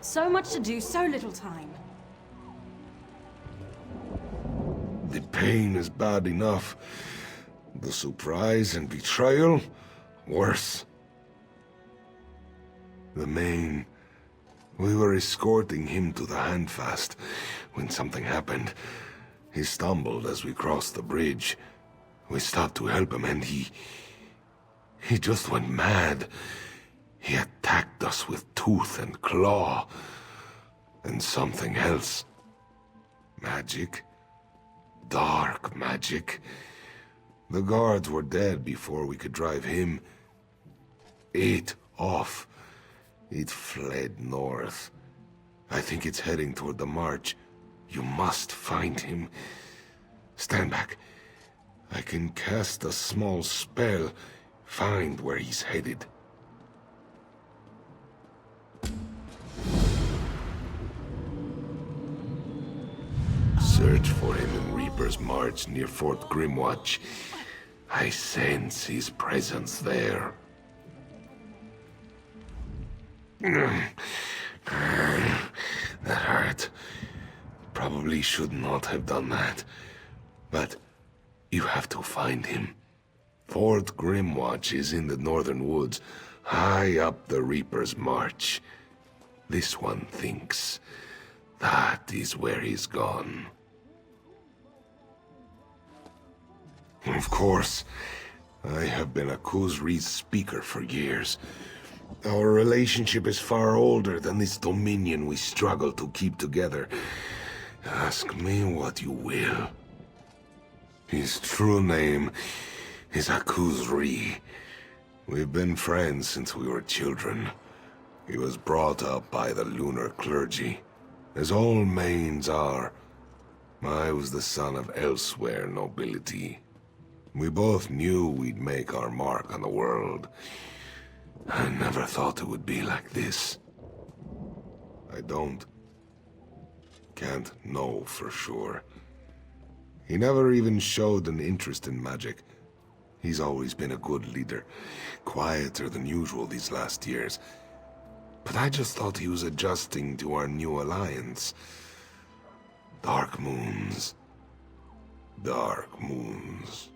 So much to do, so little time. The pain is bad enough. The surprise and betrayal, worse. The Main... We were escorting him to the Handfast when something happened. He stumbled as we crossed the bridge. We stopped to help him and he just went mad. He attacked us with tooth and claw. And something else. Magic. Dark magic. The guards were dead before we could drive him. It off. It fled north. I think it's heading toward the march. You must find him. Stand back. I can cast a small spell. Find where he's headed. Search for him in Reaper's March near Fort Grimwatch. I sense his presence there. That hurt. Probably should not have done that. But you have to find him. Fort Grimwatch is in the northern woods, high up the Reaper's March. This one thinks that is where he's gone. Of course, I have been a Khuzri's speaker for years. Our relationship is far older than this dominion we struggle to keep together. Ask me what you will. His true name is Khuzri. We've been friends since we were children. He was brought up by the lunar clergy, as all Mains are. I was the son of elsewhere nobility. We both knew we'd make our mark on the world. I never thought it would be like this. I can't know for sure. He never even showed an interest in magic. He's always been a good leader, quieter than usual these last years. But I just thought he was adjusting to our new alliance. Dark moons. Dark moons.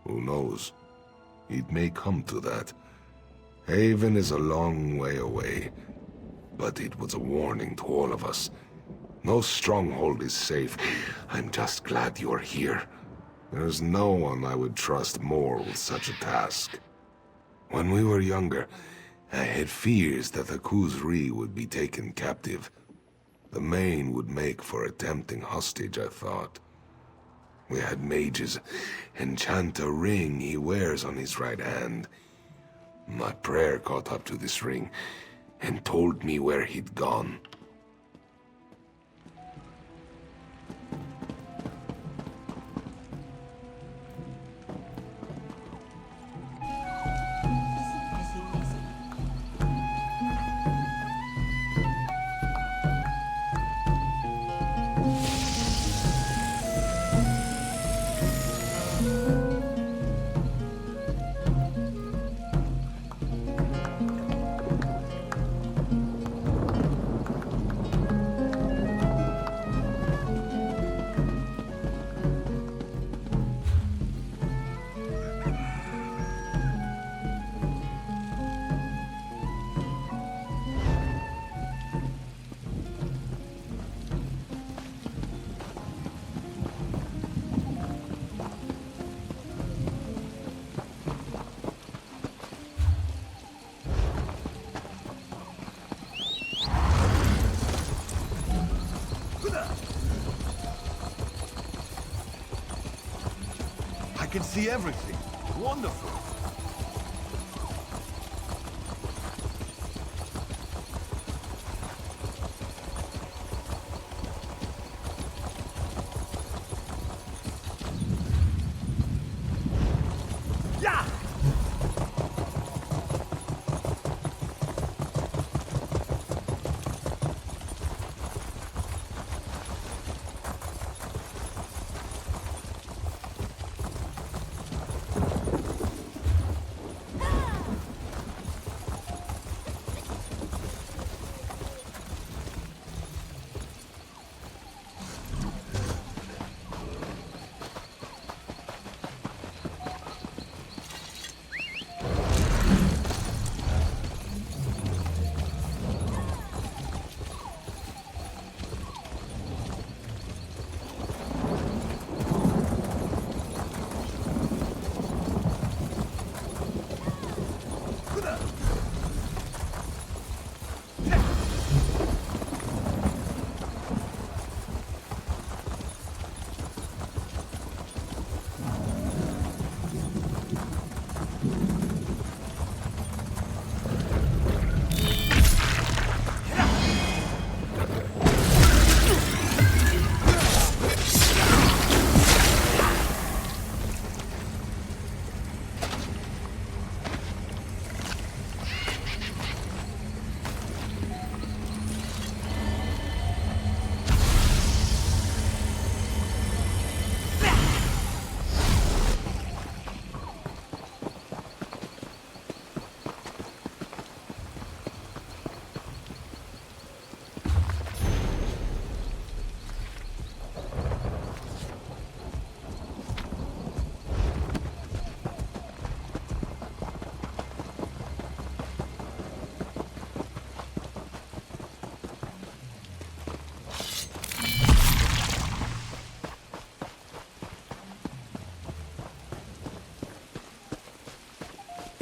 Who knows? It may come to that. Haven is a long way away, but it was a warning to all of us. No stronghold is safe. I'm just glad you're here. There's no one I would trust more with such a task. When we were younger, I had fears that the Khuzri would be taken captive. The Main would make for a tempting hostage, I thought. We had mages enchant a ring he wears on his right hand. My prayer caught up to this ring and told me where he'd gone. I can see everything. Wonderful. Yeah!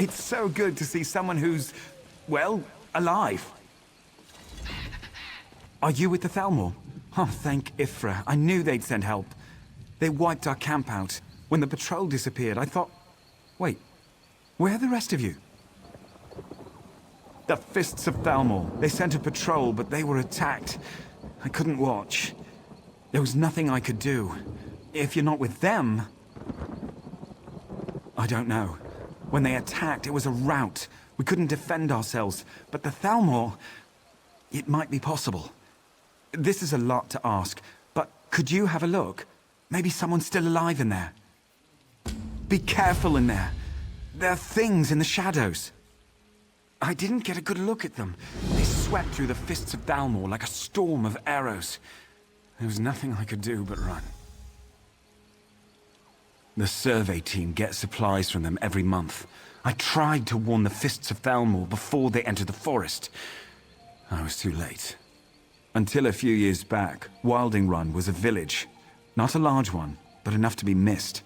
It's so good to see someone who's, well, alive. Are you with the Thalmor? Oh, thank Ifra. I knew they'd send help. They wiped our camp out. When the patrol disappeared, I thought... Wait, where are the rest of you? The Fists of Thalmor. They sent a patrol, but they were attacked. I couldn't watch. There was nothing I could do. If you're not with them... I don't know. When they attacked, it was a rout. We couldn't defend ourselves. But the Thalmor... It might be possible. This is a lot to ask, but could you have a look? Maybe someone's still alive in there. Be careful in there. There are things in the shadows. I didn't get a good look at them. They swept through the Fists of Thalmor like a storm of arrows. There was nothing I could do but run. The survey team gets supplies from them every month. I tried to warn the Fists of Thalmor before they entered the forest. I was too late. Until a few years back, Wilding Run was a village. Not a large one, but enough to be missed.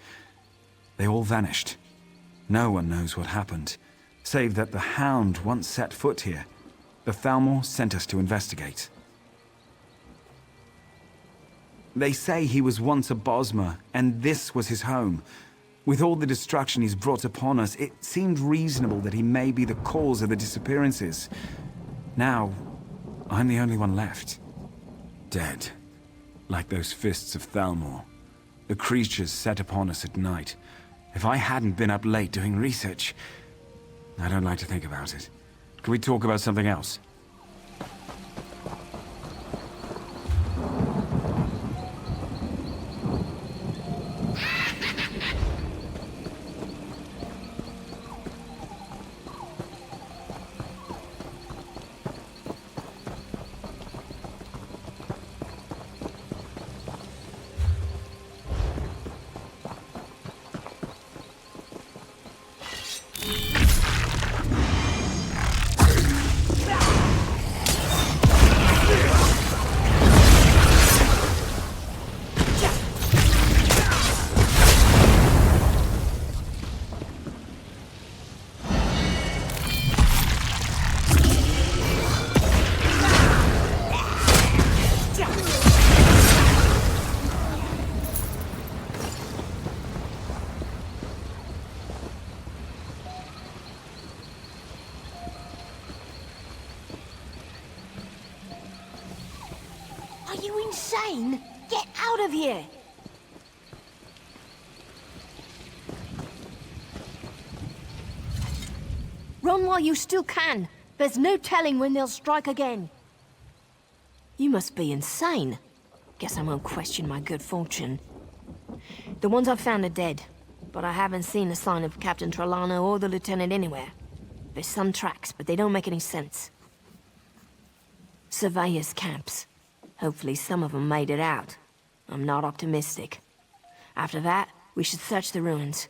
They all vanished. No one knows what happened, save that the Hound once set foot here. The Thalmor sent us to investigate. They say he was once a Bosmer, and this was his home. With all the destruction he's brought upon us, it seemed reasonable that he may be the cause of the disappearances. Now, I'm the only one left. Dead. Like those Fists of Thalmor. The creatures set upon us at night. If I hadn't been up late doing research... I don't like to think about it. Can we talk about something else? Are you insane? Get out of here! Run while you still can. There's no telling when they'll strike again. You must be insane. Guess I won't question my good fortune. The ones I've found are dead, but I haven't seen a sign of Captain Trelawney or the Lieutenant anywhere. There's some tracks, but they don't make any sense. Surveyors' camps. Hopefully some of them made it out. I'm not optimistic. After that, we should search the ruins.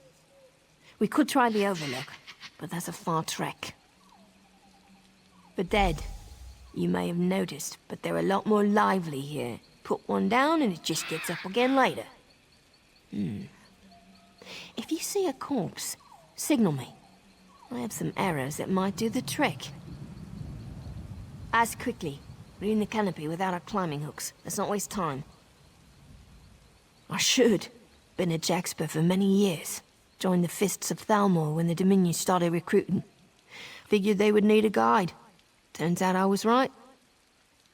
We could try the Overlook, but that's a far trek. The dead. You may have noticed, but they're a lot more lively here. Put one down and it just gets up again later. If you see a corpse, signal me. I have some arrows that might do the trick. As quickly. We're in the canopy without our climbing hooks. Let's not waste time. I should. Been at Jaxper for many years. Joined the Fists of Thalmor when the Dominion started recruiting. Figured they would need a guide. Turns out I was right.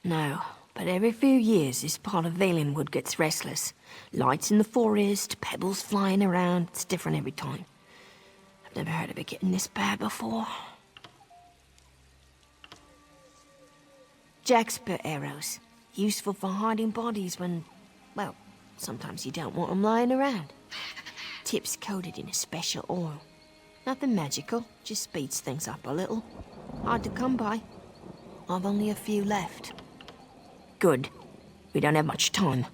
No, but every few years this part of Valenwood gets restless. Lights in the forest, pebbles flying around. It's different every time. I've never heard of it getting this bad before. Jaxper arrows. Useful for hiding bodies when, well, sometimes you don't want them lying around. Tips coated in a special oil. Nothing magical, just speeds things up a little. Hard to come by. I've only a few left. Good. We don't have much time.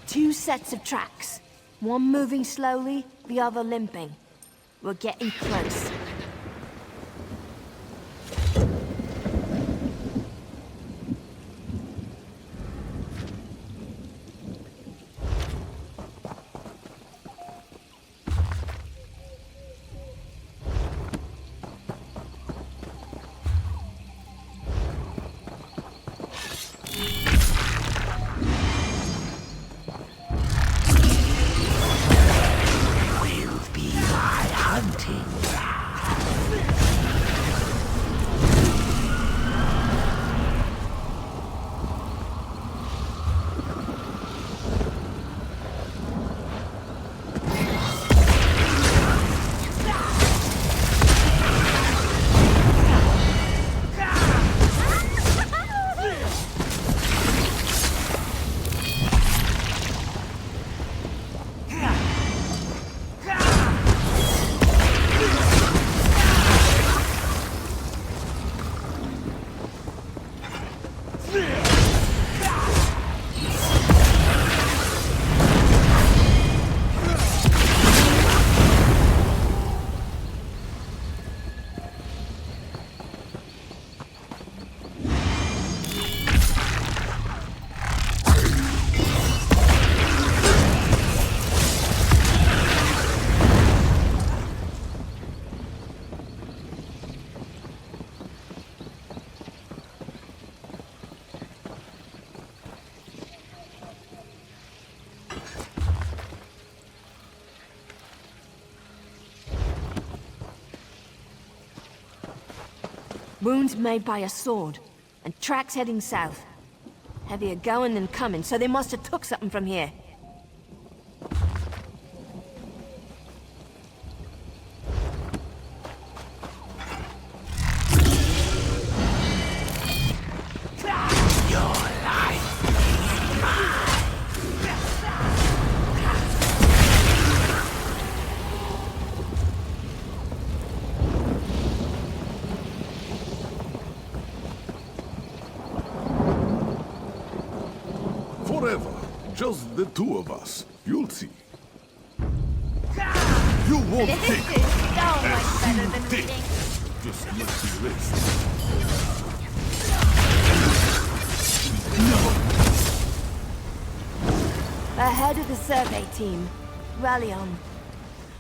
Two sets of tracks. One moving slowly, the other limping. We're getting close. Wounds made by a sword, and tracks heading south. Heavier going than coming, so they must have took something from here. Forever. Just the two of us. You'll see. You won't This think. is so much better than think. reading. Just look to your list. Ahead of the survey team. Rally on.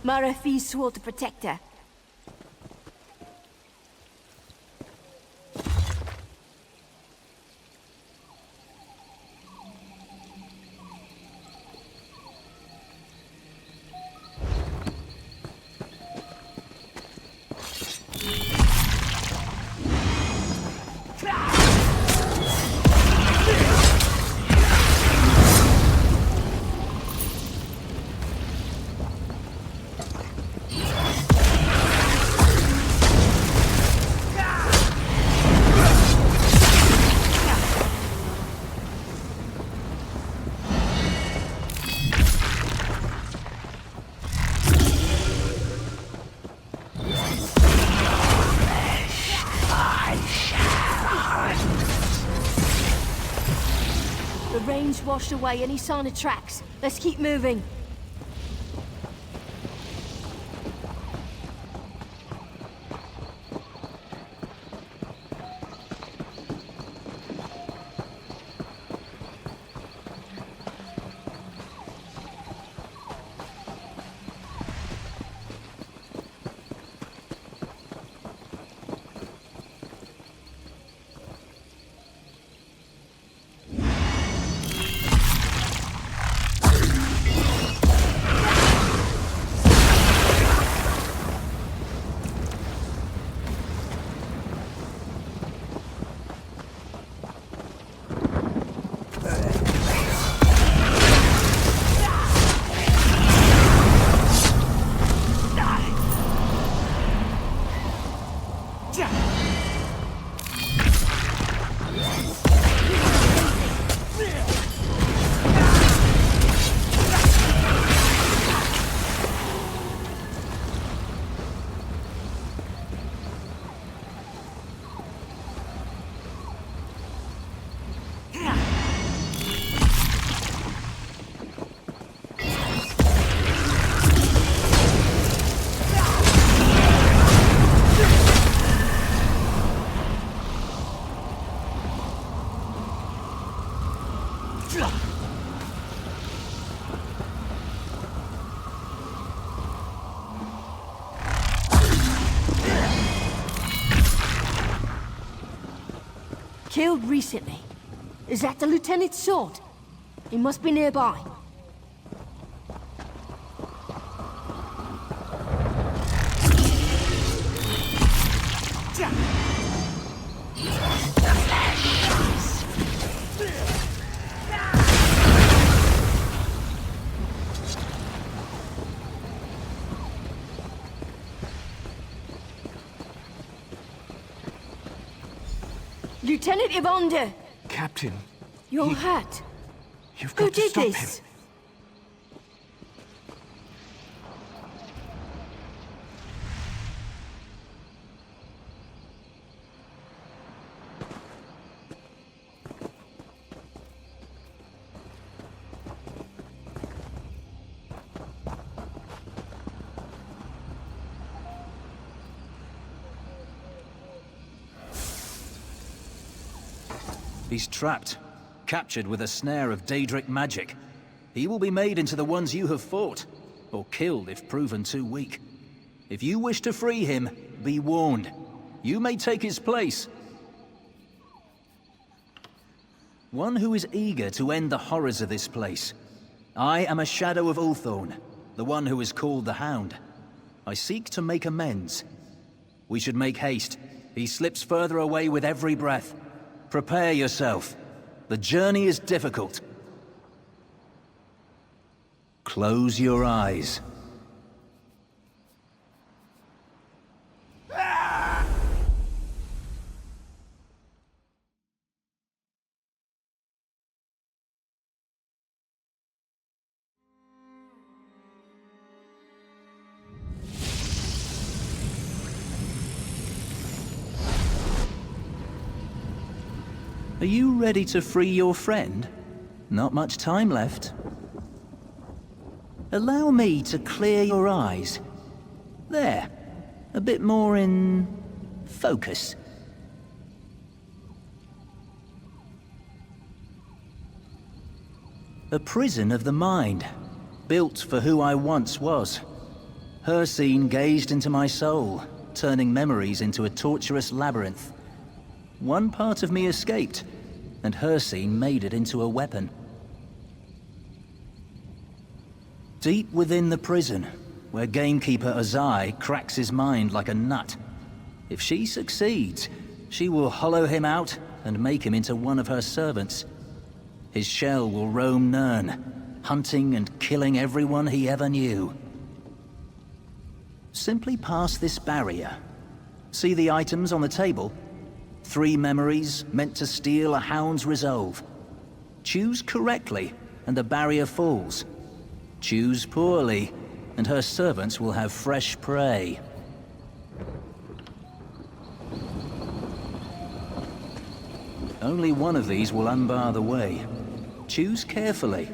Marafi swore to protect her. The range washed away any sign of tracks. Let's keep moving. Killed recently. Is that the lieutenant's sword? He must be nearby. Lieutenant Evander! Captain, Your hat! you've Who got to did stop this? him. He's trapped, captured with a snare of Daedric magic. He will be made into the ones you have fought, or killed if proven too weak. If you wish to free him, be warned. You may take his place. One who is eager to end the horrors of this place. I am a shadow of Ulthorn, the one who is called the Hound. I seek to make amends. We should make haste. He slips further away with every breath. Prepare yourself. The journey is difficult. Close your eyes. Are you ready to free your friend? Not much time left. Allow me to clear your eyes. There. A bit more in focus. A prison of the mind, built for who I once was. Hircine gazed into my soul, turning memories into a torturous labyrinth. One part of me escaped, and Hircine made it into a weapon. Deep within the prison, where gamekeeper Azai cracks his mind like a nut. If she succeeds, she will hollow him out and make him into one of her servants. His shell will roam Nirn, hunting and killing everyone he ever knew. Simply pass this barrier. See the items on the table? 3 memories meant to steal a hound's resolve. Choose correctly, and the barrier falls. Choose poorly, and her servants will have fresh prey. Only one of these will unbar the way. Choose carefully.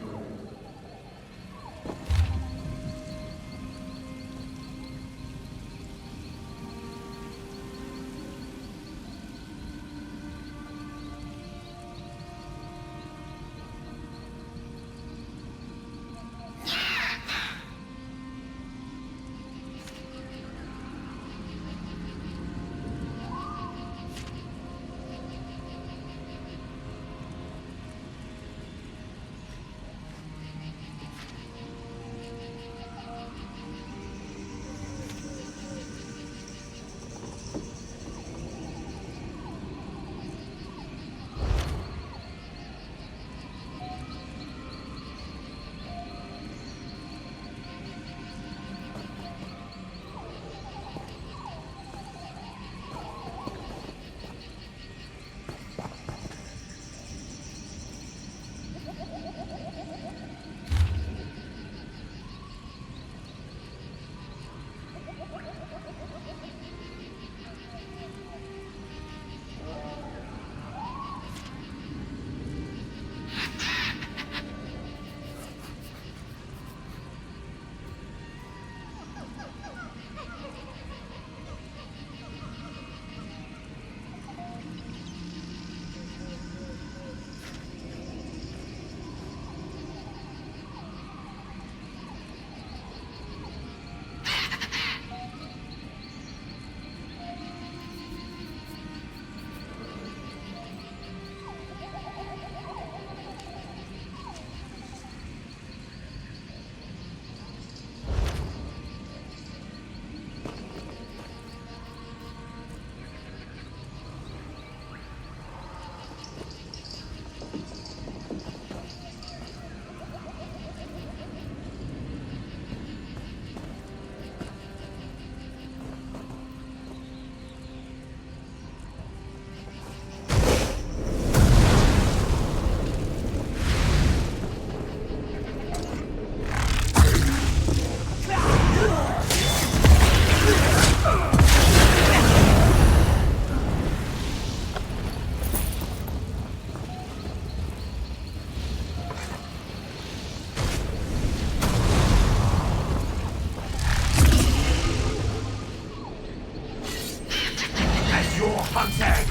as your hunted!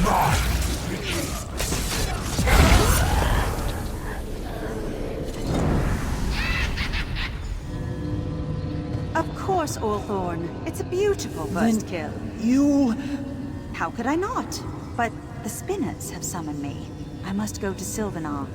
Mine! Of course, Ulthorn. It's a beautiful first kill. You... How could I not? But the spinners have summoned me. I must go to Sylvanar.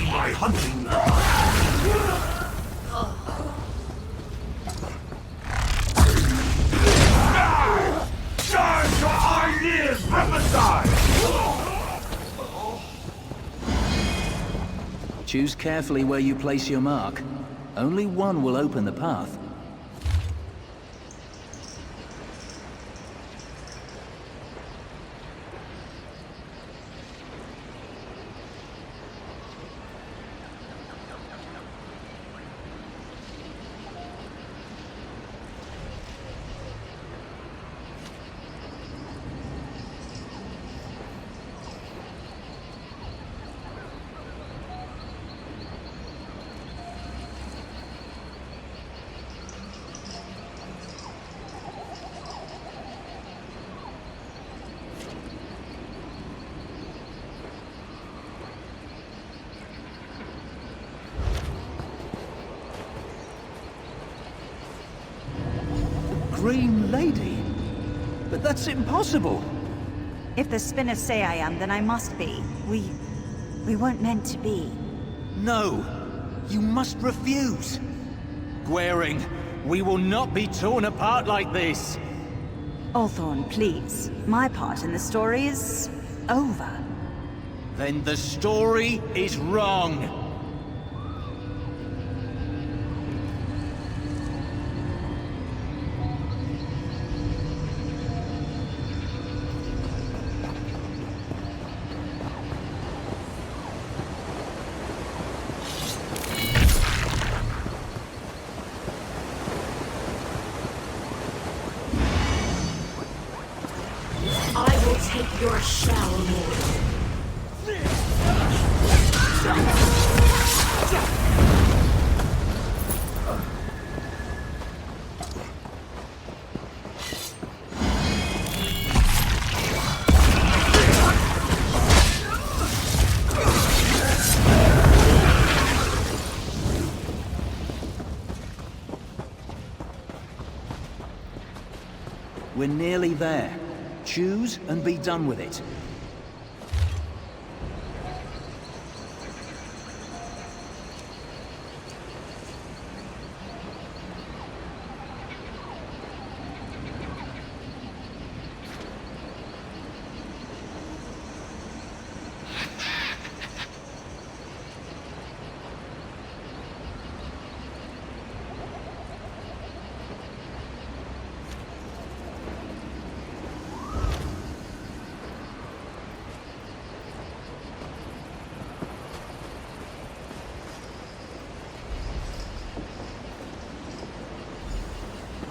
My hunting! Charge your ideas, prophesy! Choose carefully where you place your mark. Only one will open the path. Green Lady? But that's impossible! If the spinners say I am, then I must be. We weren't meant to be. No! You must refuse! Gwaring, we will not be torn apart like this! Ulthorn, please. My part in the story is over. Then the story is wrong! I will take your shell, Lord. We're nearly there. Choose and be done with it.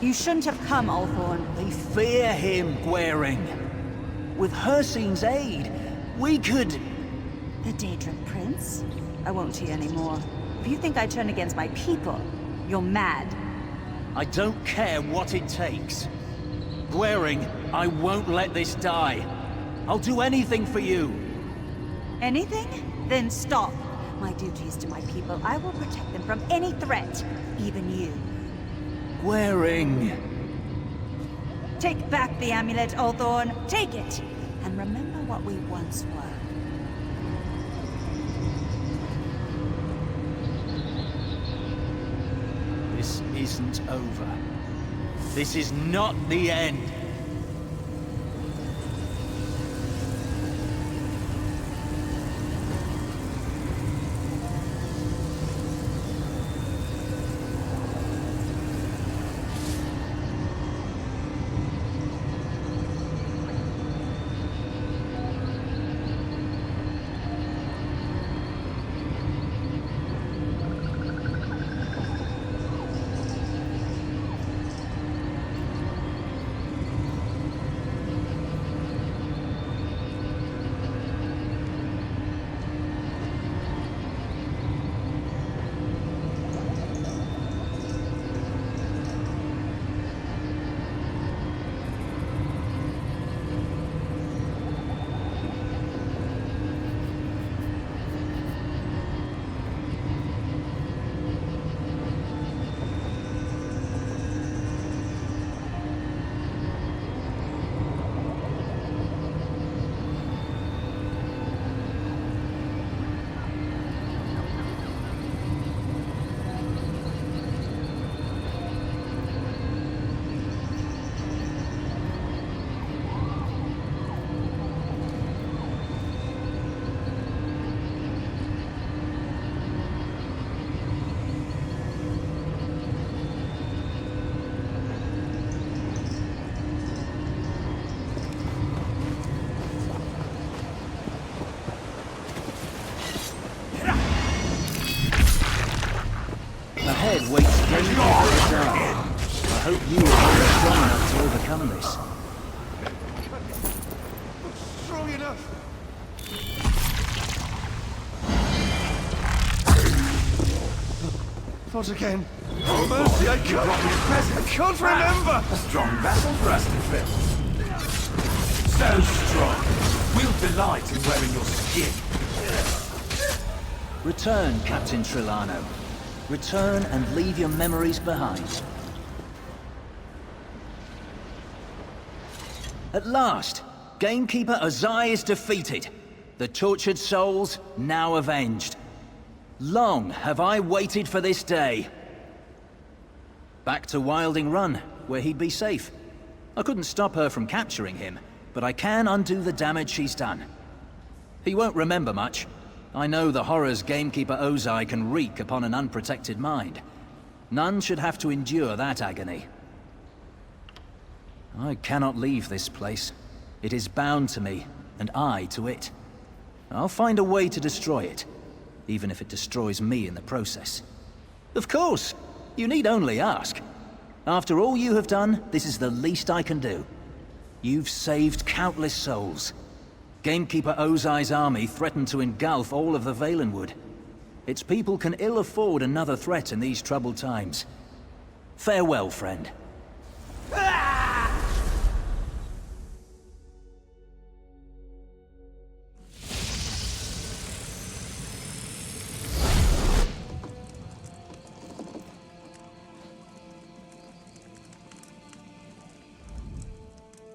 You shouldn't have come, Ulthorn. They fear him, Gwaring. With Hircine's aid, we could... The Daedric Prince? I won't hear any more. If you think I turn against my people, you're mad. I don't care what it takes. Gwaring, I won't let this die. I'll do anything for you. Anything? Then stop. My duty is to my people. I will protect them from any threat, even you. Gwaring. Take back the amulet, Ulthorn. Take it! And remember what we once were. This isn't over. This is not the end. hope you are strong enough to overcome this. Strong enough. Not again. Oh, mercy, I can't remember! A strong vessel for us to fill. So strong. We'll delight in wearing your skin. Return, Captain Trelawney. Return and leave your memories behind. At last, Gamekeeper Ozai is defeated. The tortured souls now avenged. Long have I waited for this day. Back to Wilding Run, where he'd be safe. I couldn't stop her from capturing him, but I can undo the damage she's done. He won't remember much. I know the horrors Gamekeeper Ozai can wreak upon an unprotected mind. None should have to endure that agony. I cannot leave this place. It is bound to me, and I to it. I'll find a way to destroy it, even if it destroys me in the process. Of course! You need only ask. After all you have done, this is the least I can do. You've saved countless souls. Gamekeeper Ozai's army threatened to engulf all of the Valenwood. Its people can ill afford another threat in these troubled times. Farewell, friend.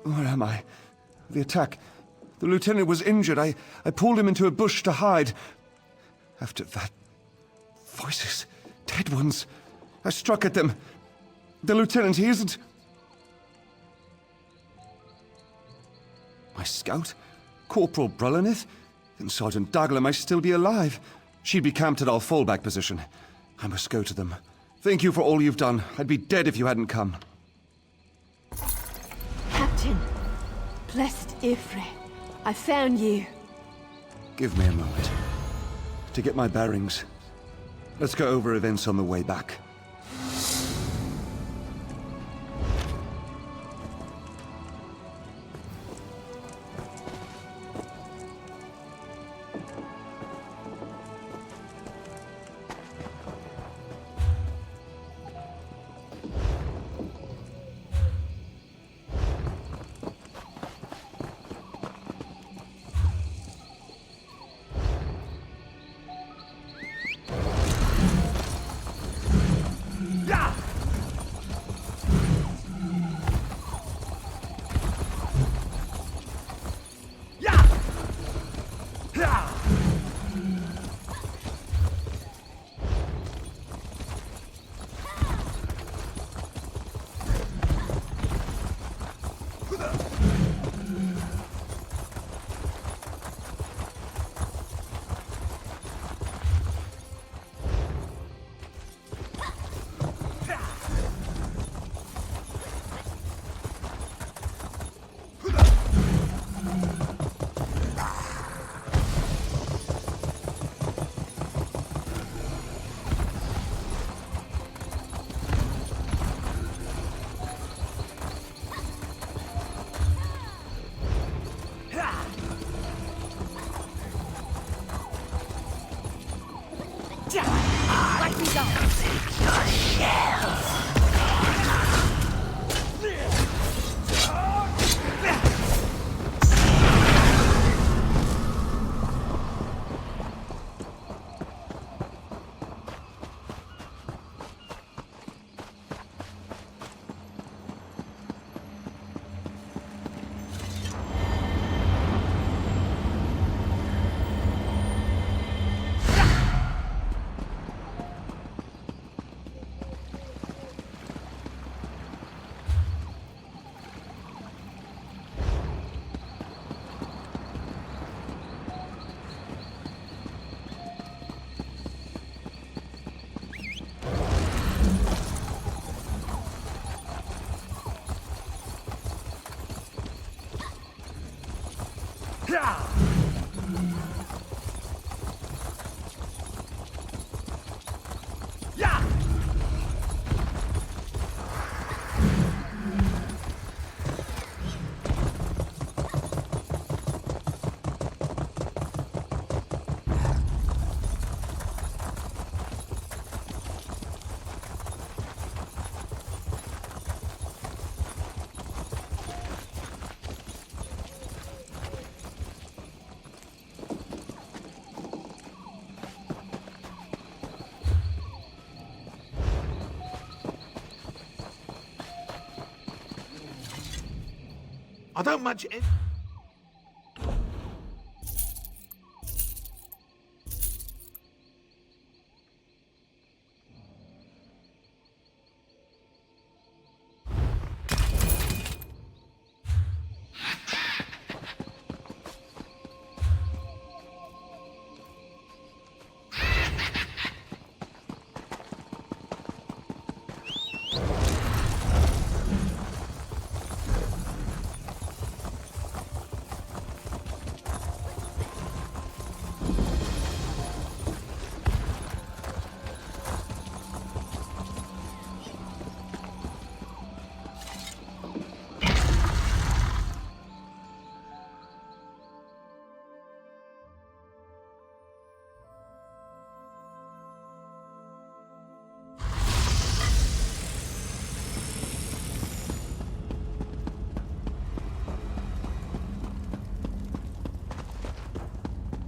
Where am I? The attack. The lieutenant was injured. I pulled him into a bush to hide. After that... voices. Dead ones. I struck at them. The lieutenant, he isn't... My scout? Corporal Brulenith? Then Sergeant Dagler might still be alive. She'd be camped at our fallback position. I must go to them. Thank you for all you've done. I'd be dead if you hadn't come. Captain, blessed Ifrit, I found you. Give me a moment. To get my bearings. Let's go over events on the way back. I don't much...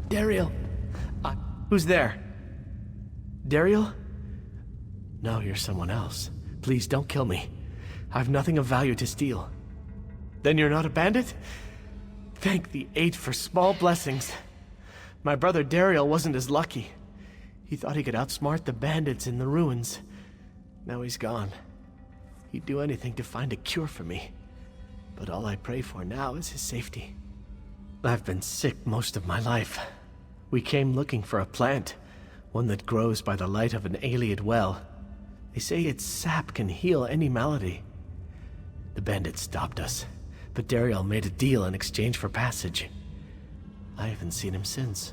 Dariel! Who's there? Dariel? No, you're someone else. Please don't kill me. I've nothing of value to steal. Then you're not a bandit? Thank the Eight for small blessings. My brother Dariel wasn't as lucky. He thought he could outsmart the bandits in the ruins. Now he's gone. He'd do anything to find a cure for me. But all I pray for now is his safety. I've been sick most of my life. We came looking for a plant, one that grows by the light of an Ayleid well. They say its sap can heal any malady. The bandits stopped us, but Dariel made a deal in exchange for passage. I haven't seen him since.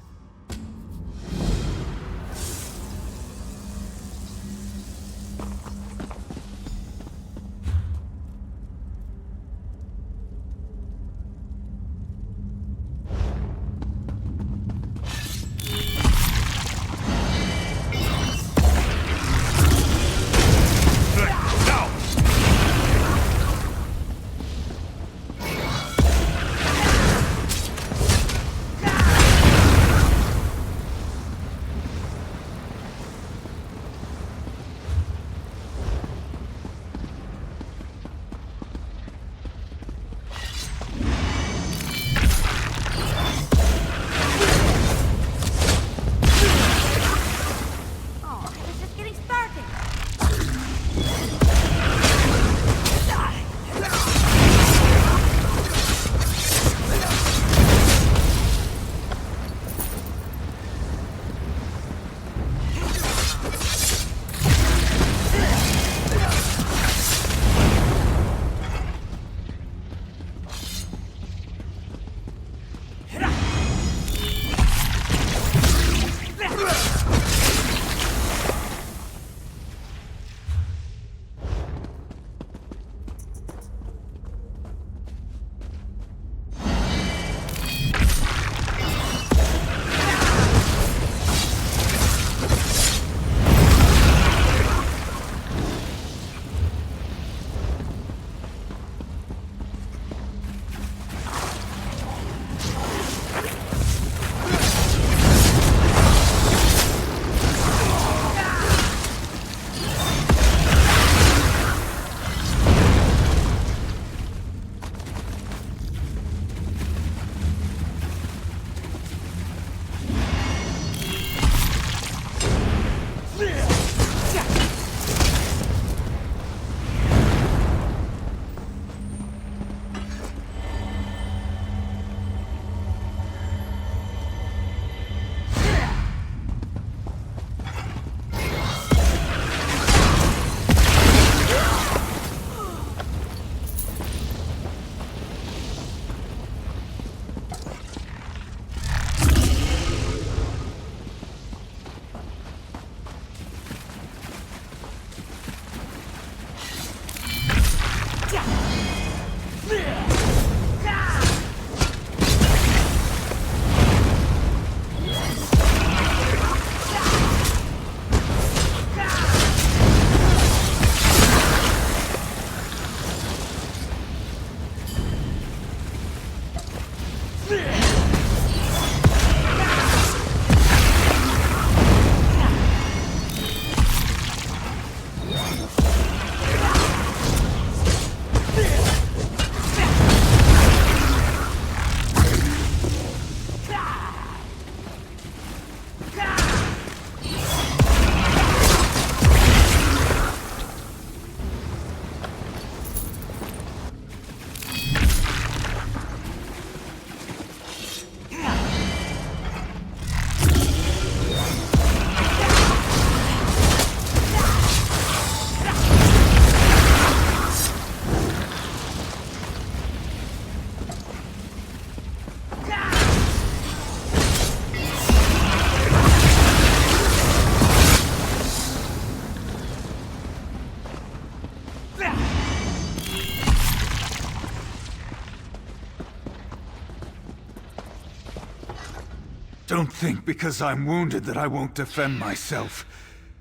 Don't think because I'm wounded that I won't defend myself.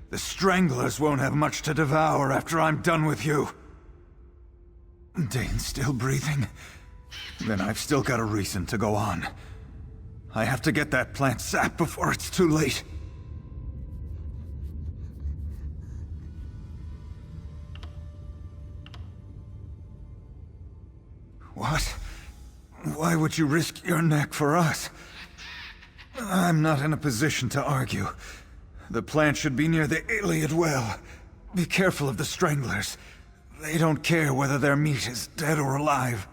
The Stranglers won't have much to devour after I'm done with you. Dane's still breathing? Then I've still got a reason to go on. I have to get that plant sap before it's too late. What? Why would you risk your neck for us? I'm not in a position to argue. The plant should be near the Iliad well. Be careful of the Stranglers. They don't care whether their meat is dead or alive.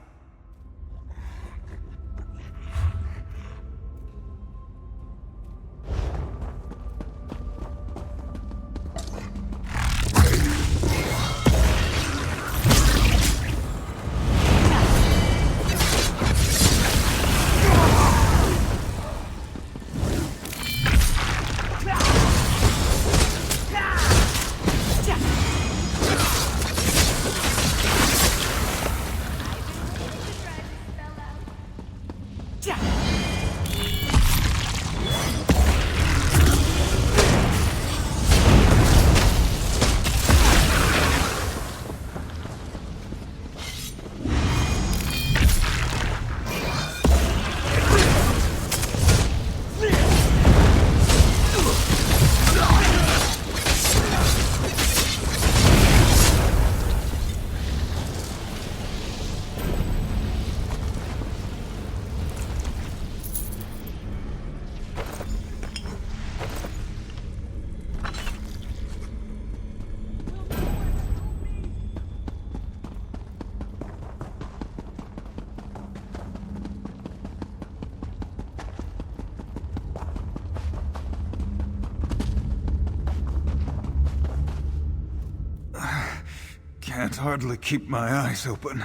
Can't hardly keep my eyes open.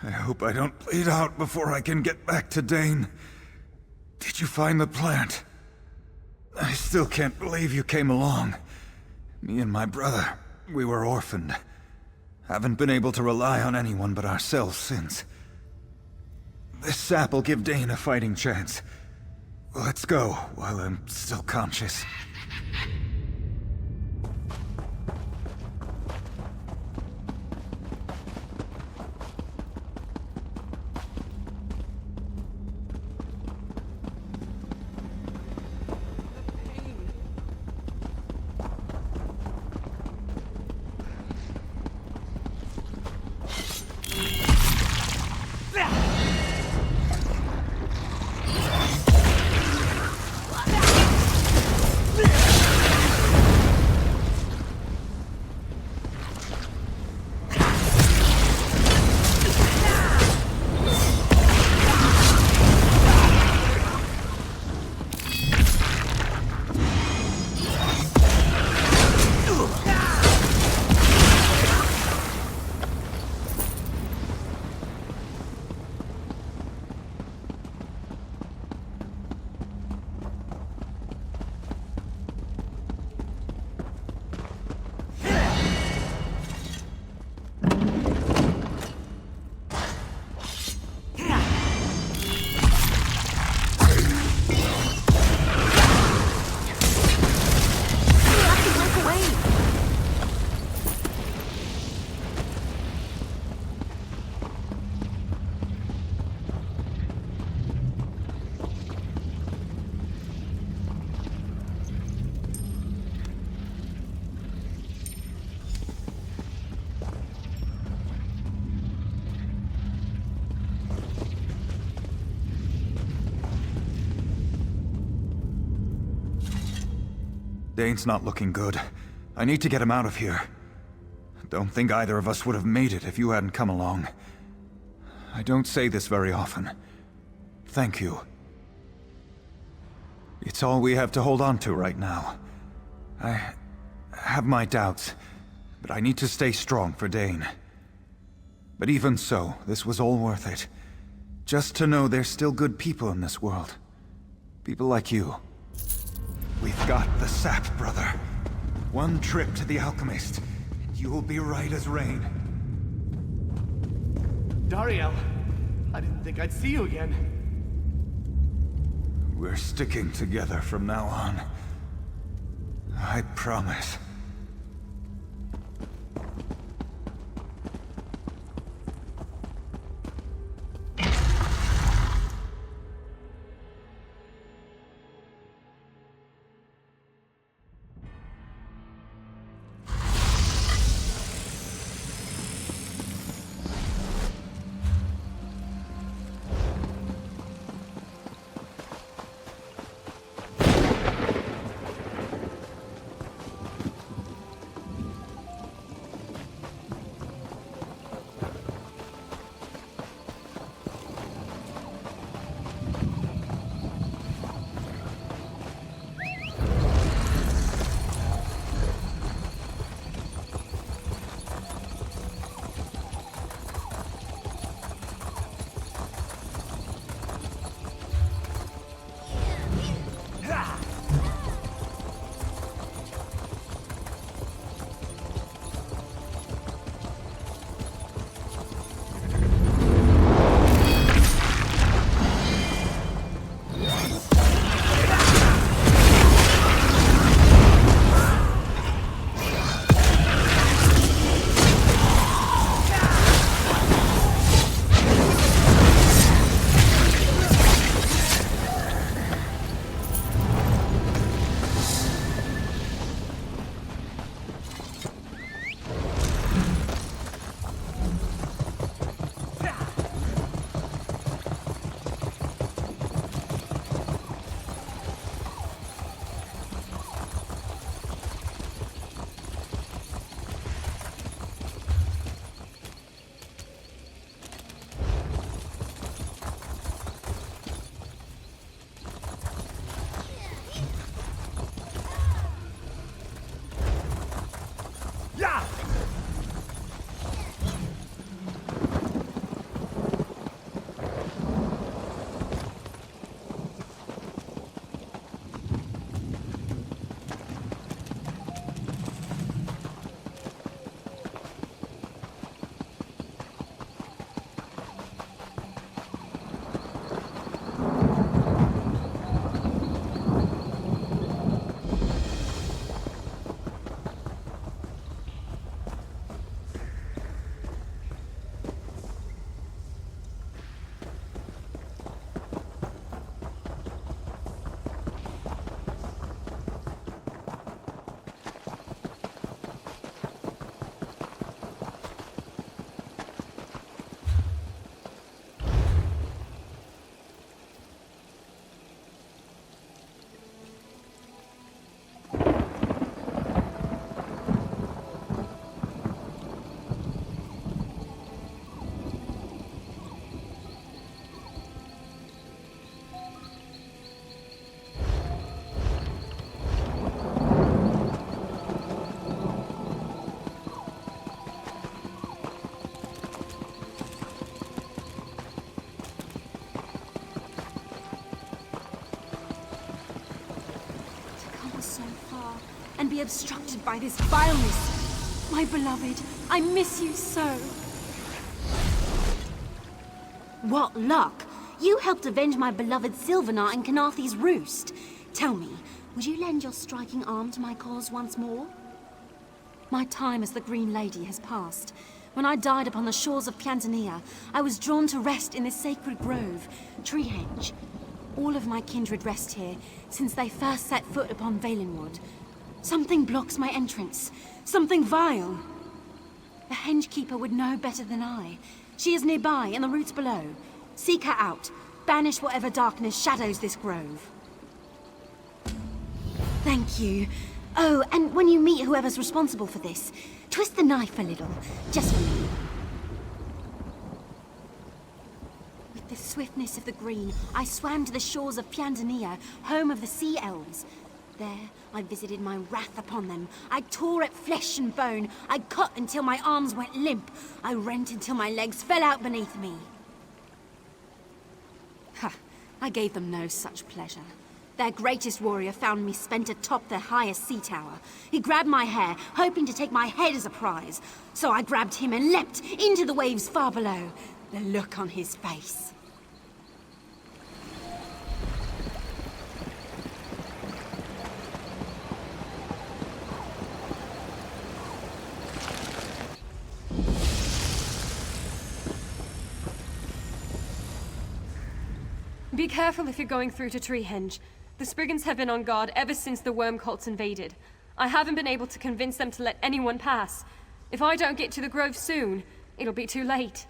I hope I don't bleed out before I can get back to Dane. Did you find the plant? I still can't believe you came along. Me and my brother, we were orphaned. Haven't been able to rely on anyone but ourselves since. This sap will give Dane a fighting chance. Let's go while I'm still conscious. Dane's not looking good. I need to get him out of here. Don't think either of us would have made it if you hadn't come along. I don't say this very often. Thank you. It's all we have to hold on to right now. I have my doubts, but I need to stay strong for Dane. But even so, this was all worth it. Just to know there's still good people in this world. People like you. We've got the sap, brother. One trip to the alchemist, and you'll be right as rain. Dariel, I didn't think I'd see you again. We're sticking together from now on. I promise. And be obstructed by this vileness. My beloved, I miss you so. What luck! You helped avenge my beloved Sylvanar and Kanathe's roost. Tell me, would you lend your striking arm to my cause once more? My time as the Green Lady has passed. When I died upon the shores of Piantania, I was drawn to rest in this sacred grove, Treehenge. All of my kindred rest here, since they first set foot upon Valenwood. Something blocks my entrance. Something vile. The Hengekeeper would know better than I. She is nearby, in the roots below. Seek her out. Banish whatever darkness shadows this grove. Thank you. Oh, and when you meet whoever's responsible for this, twist the knife a little, just for me. With the swiftness of the green, I swam to the shores of Piantania, home of the Sea Elves. There, I visited my wrath upon them. I tore at flesh and bone. I cut until my arms went limp. I rent until my legs fell out beneath me. Ha! I gave them no such pleasure. Their greatest warrior found me spent atop their highest sea tower. He grabbed my hair, hoping to take my head as a prize. So I grabbed him and leapt into the waves far below. The look on his face. Be careful if you're going through to Treehenge. The Spriggans have been on guard ever since the worm cults invaded. I haven't been able to convince them to let anyone pass. If I don't get to the grove soon, it'll be too late.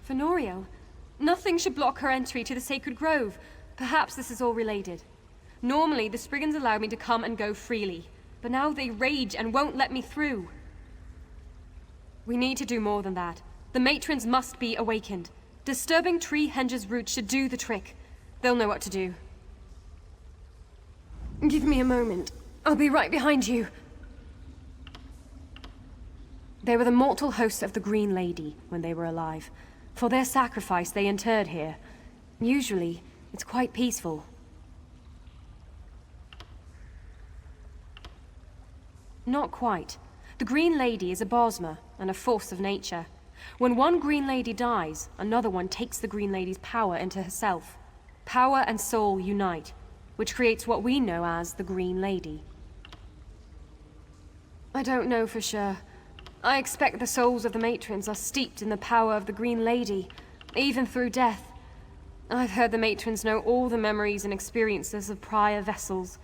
Fenoriel, nothing should block her entry to the sacred grove. Perhaps this is all related. Normally, the Spriggans allow me to come and go freely, but now they rage and won't let me through. We need to do more than that. The matrons must be awakened. Disturbing Treehenge's roots should do the trick. They'll know what to do. Give me a moment. I'll be right behind you. They were the mortal hosts of the Green Lady when they were alive. For their sacrifice, they interred here. Usually, it's quite peaceful. Not quite. The Green Lady is a Bosmer and a force of nature. When one Green Lady dies, another one takes the Green Lady's power into herself. Power and soul unite, which creates what we know as the Green Lady. I don't know for sure. I expect the souls of the matrons are steeped in the power of the Green Lady, even through death. I've heard the matrons know all the memories and experiences of prior vessels.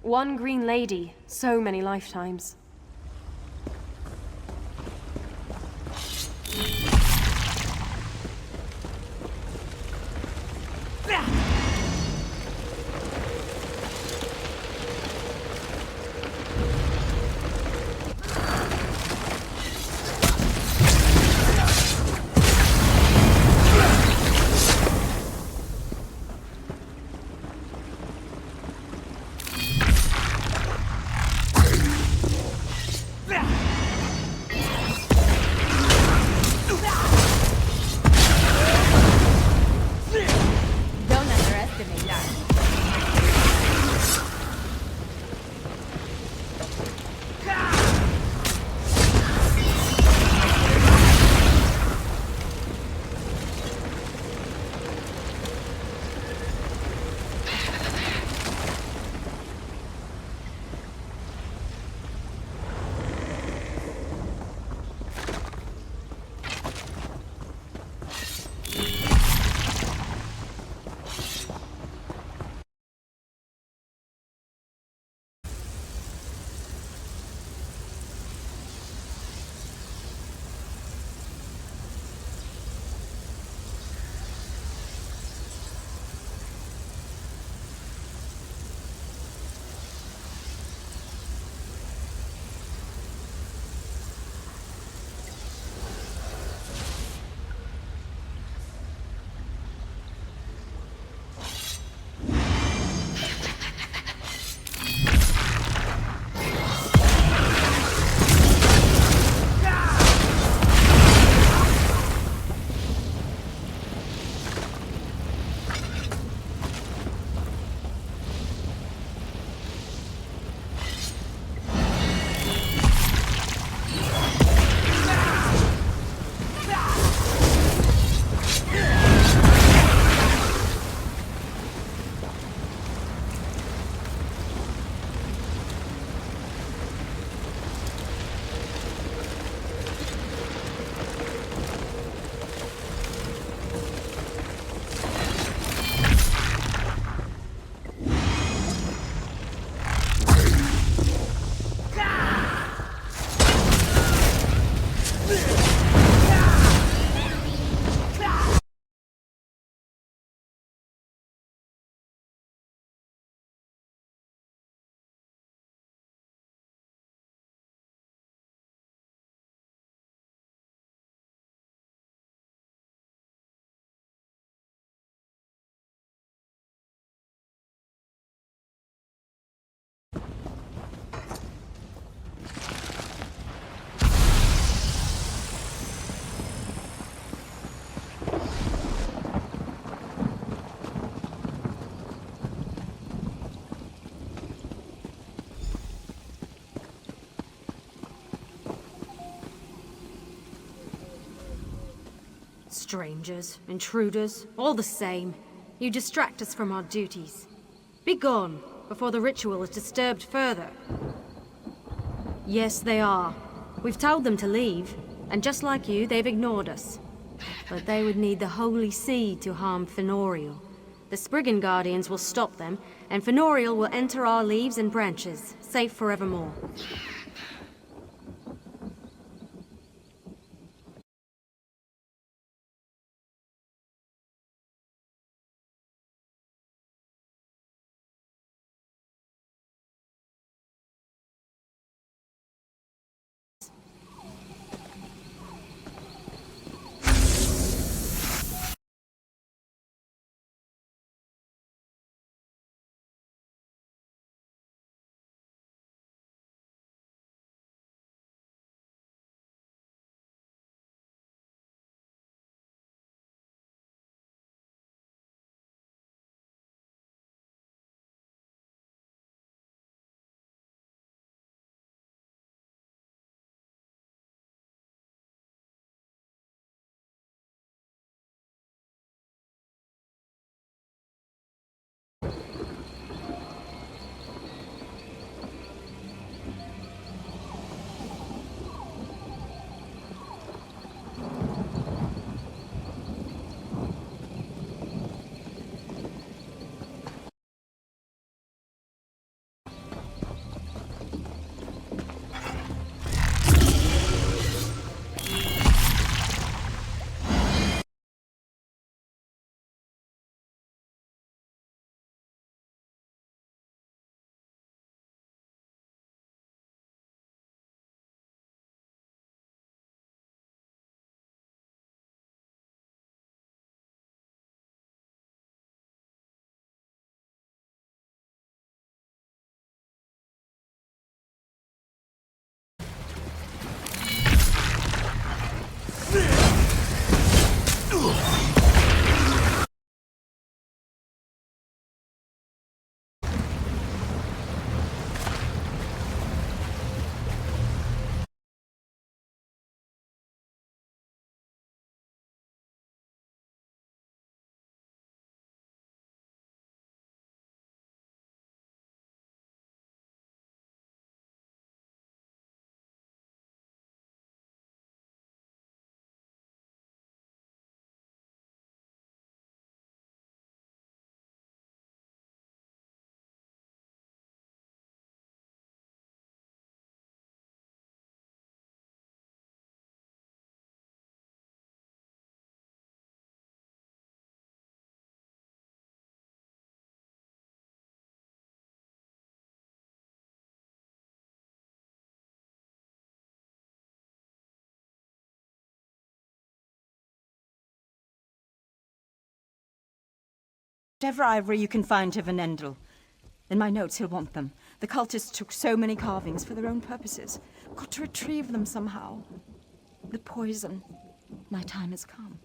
One Green Lady, so many lifetimes. Strangers, intruders, all the same. You distract us from our duties. Be gone, before the ritual is disturbed further. Yes, they are. We've told them to leave, and just like you, they've ignored us. But they would need the Holy Seed to harm Fenoriel. The Spriggan Guardians will stop them, and Fenoriel will enter our leaves and branches, safe forevermore. Whatever ivory you can find to Venendel. In my notes, he'll want them. The cultists took so many carvings for their own purposes. Got to retrieve them somehow. The poison. My time has come.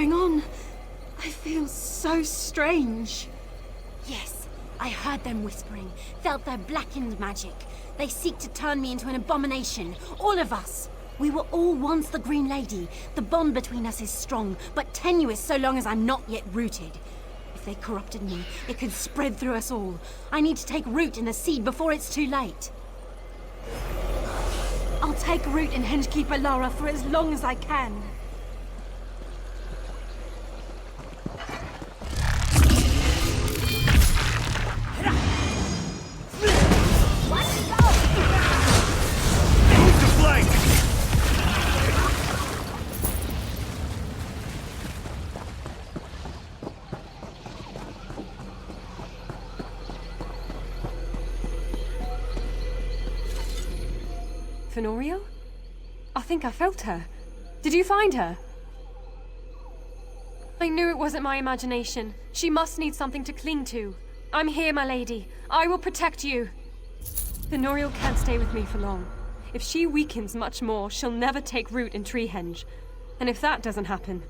going on? I feel so strange. Yes, I heard them whispering, felt their blackened magic. They seek to turn me into an abomination, all of us. We were all once the Green Lady. The bond between us is strong, but tenuous so long as I'm not yet rooted. If they corrupted me, it could spread through us all. I need to take root in the seed before it's too late. I'll take root in Hengekeeper Lara for as long as I can. Let's go! Move to flank! Fenoriel? I think I felt her. Did you find her? I knew it wasn't my imagination. She must need something to cling to. I'm here, my lady. I will protect you. Fenoriel can't stay with me for long. If she weakens much more, she'll never take root in Treehenge. And if that doesn't happen,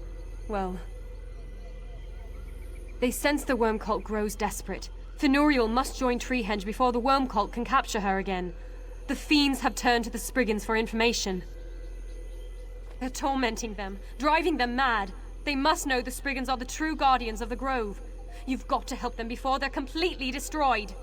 well... They sense the Worm Cult grows desperate. Fenoriel must join Treehenge before the Worm Cult can capture her again. The fiends have turned to the Spriggans for information. They're tormenting them, driving them mad. They must know the Spriggans are the true guardians of the Grove. You've got to help them before they're completely destroyed.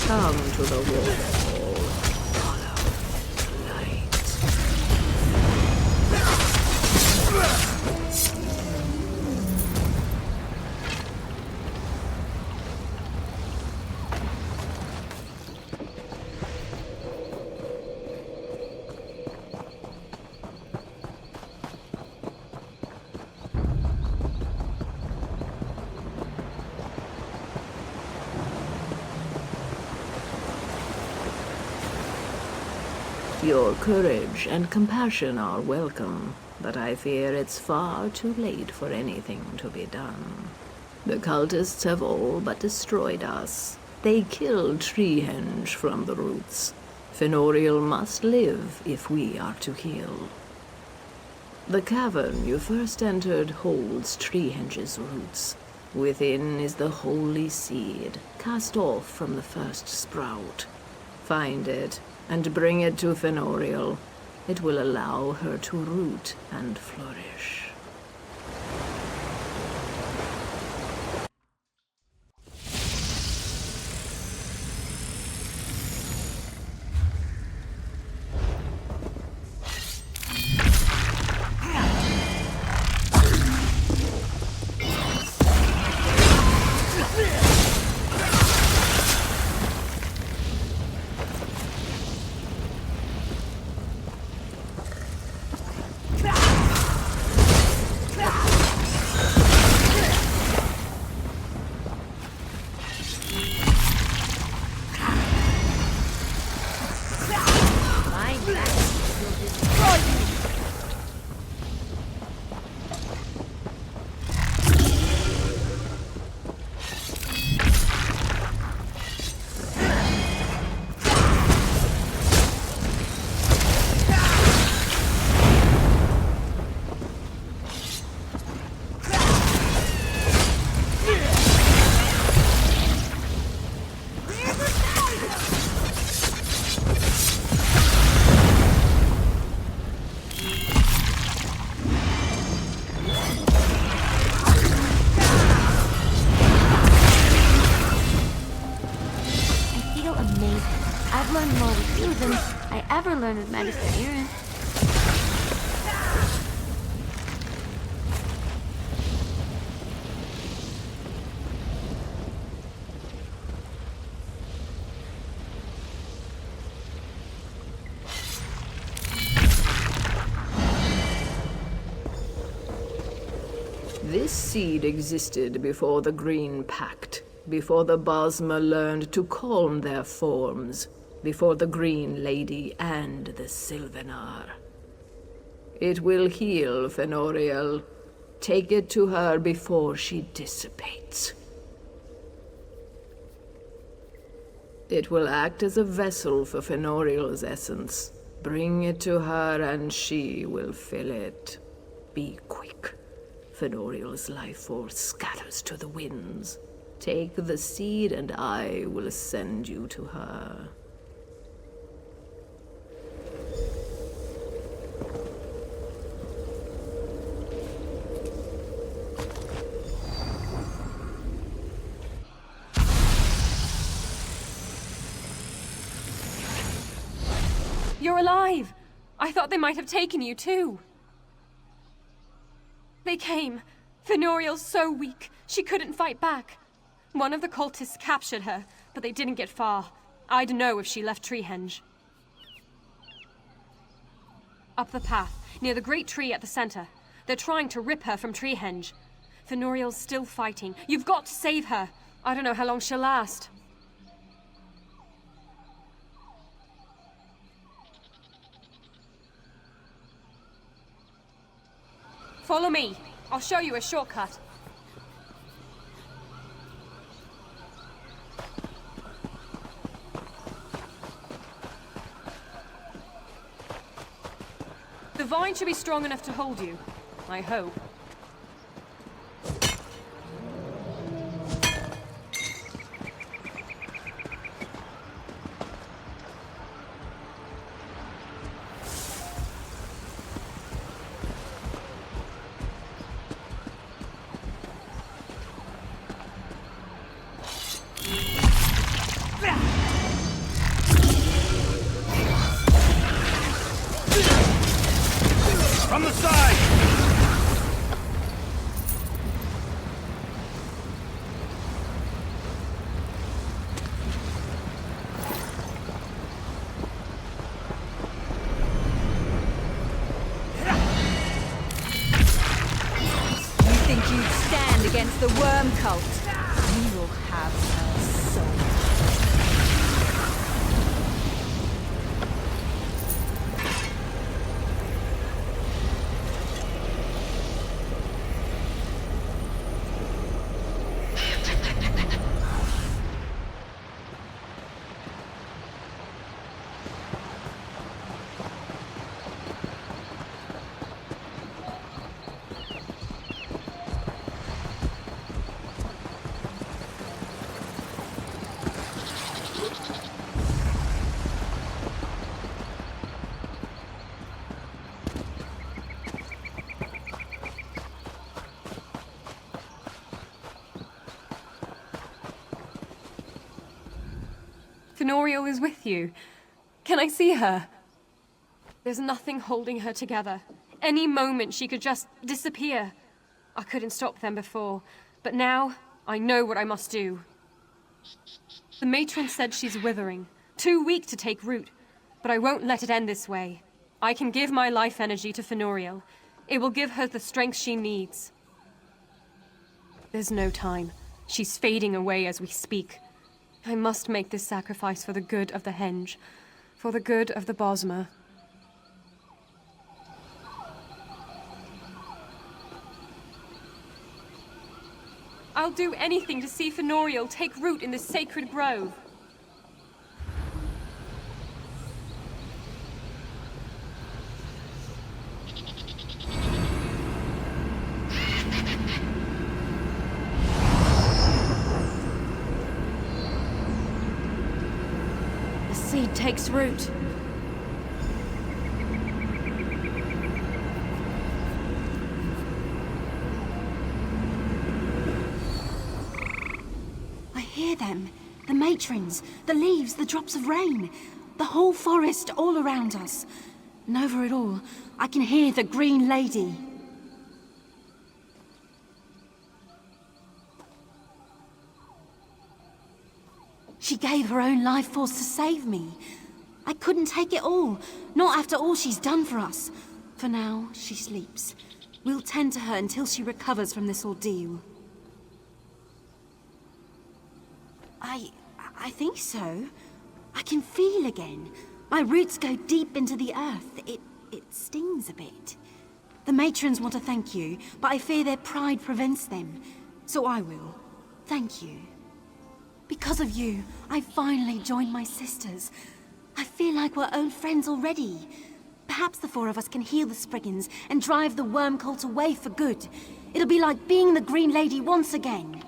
Come to the waterfall. Follow the light. Your courage and compassion are welcome, but I fear it's far too late for anything to be done. The cultists have all but destroyed us. They killed Treehenge from the roots. Fenoriel must live if we are to heal. The cavern you first entered holds Treehenge's roots. Within is the holy seed, cast off from the first sprout. Find it and bring it to Fenoriel. It will allow her to root and flourish. than I ever learned with Magister Aaron. This seed existed before the Green Pact, before the Bosmer learned to calm their forms, before the Green Lady and the Sylvanar. It will heal, Fenoriel. Take it to her before she dissipates. It will act as a vessel for Fenoriel's essence. Bring it to her and she will fill it. Be quick. Fenoriel's life force scatters to the winds. Take the seed and I will send you to her. You're alive! I thought they might have taken you too. They came. Fenoriel's so weak, she couldn't fight back. One of the cultists captured her, but they didn't get far. I'd know if she left Treehenge. Up the path, near the great tree at the center. They're trying to rip her from Treehenge. Fenoriel's still fighting. You've got to save her. I don't know how long she'll last. Follow me. I'll show you a shortcut. The vine should be strong enough to hold you. I hope. From the side! You think you'd stand against the worm cult? You will have her soul. Fenoriel is with you. Can I see her? There's nothing holding her together. Any moment she could just disappear. I couldn't stop them before, but now I know what I must do. The matron said she's withering, too weak to take root, but I won't let it end this way. I can give my life energy to Fenoriel. It will give her the strength she needs. There's no time. She's fading away as we speak. I must make this sacrifice for the good of the Henge, for the good of the Bosmer. I'll do anything to see Fenoriel take root in this sacred grove. The seed takes root. I hear them. The matrons, the leaves, the drops of rain. The whole forest all around us. And over it all, I can hear the Green Lady. She gave her own life force to save me. I couldn't take it all, not after all she's done for us. For now, she sleeps. We'll tend to her until she recovers from this ordeal. I think so. I can feel again. My roots go deep into the earth. It stings a bit. The matrons want to thank you, but I fear their pride prevents them. So I will. Thank you. Because of you, I finally joined my sisters. I feel like we're old friends already. Perhaps the four of us can heal the Spriggans and drive the worm cult away for good. It'll be like being the Green Lady once again.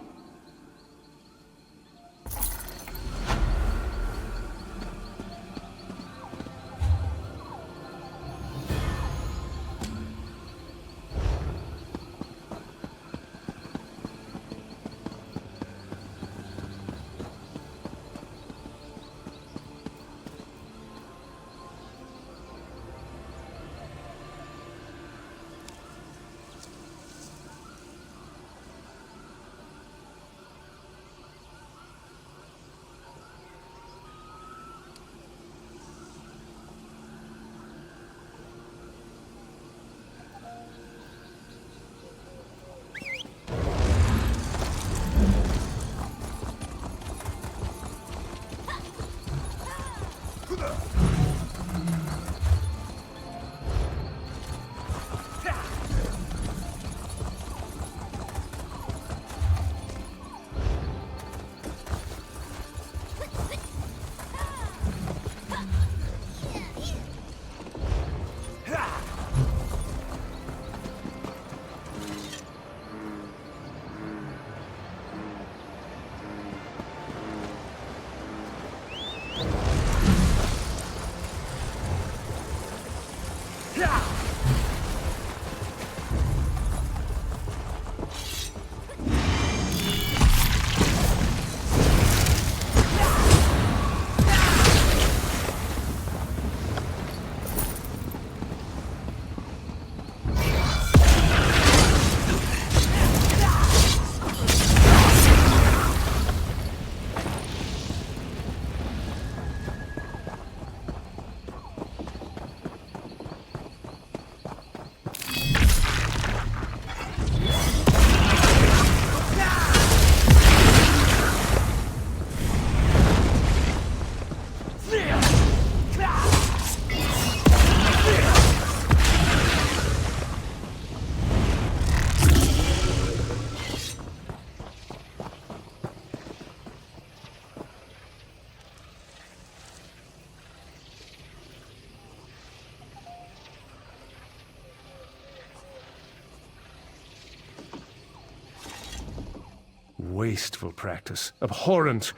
Wasteful practice. Abhorrent.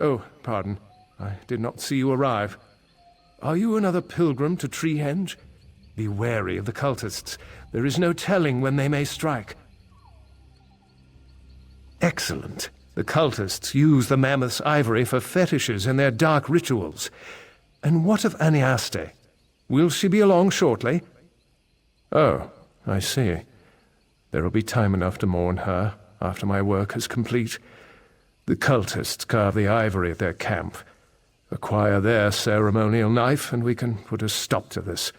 Oh, pardon. I did not see you arrive. Are you another pilgrim to Treehenge? Be wary of the cultists. There is no telling when they may strike. Excellent. The cultists use the mammoth's ivory for fetishes and their dark rituals. And what of Aniaste? Will she be along shortly? Oh, I see. There will be time enough to mourn her after my work is complete. The cultists carve the ivory at their camp. Acquire their ceremonial knife, and we can put a stop to this.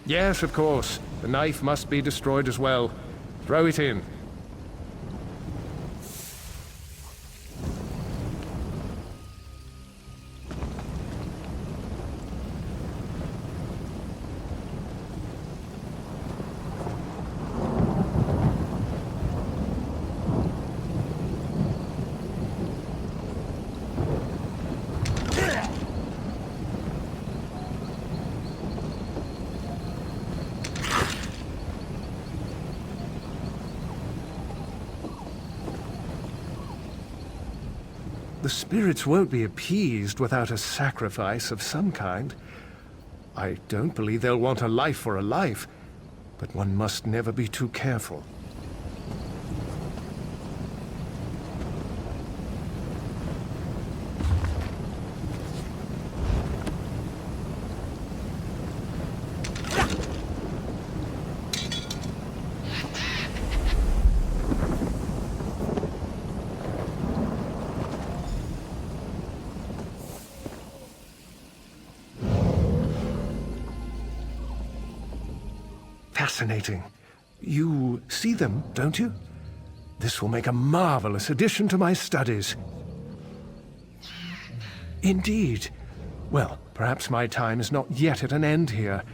Yes, of course. The knife must be destroyed as well. Throw it in. The spirits won't be appeased without a sacrifice of some kind. I don't believe they'll want a life for a life, but one must never be too careful. Fascinating. You see them, don't you? This will make a marvelous addition to my studies. Indeed. Well, perhaps my time is not yet at an end here.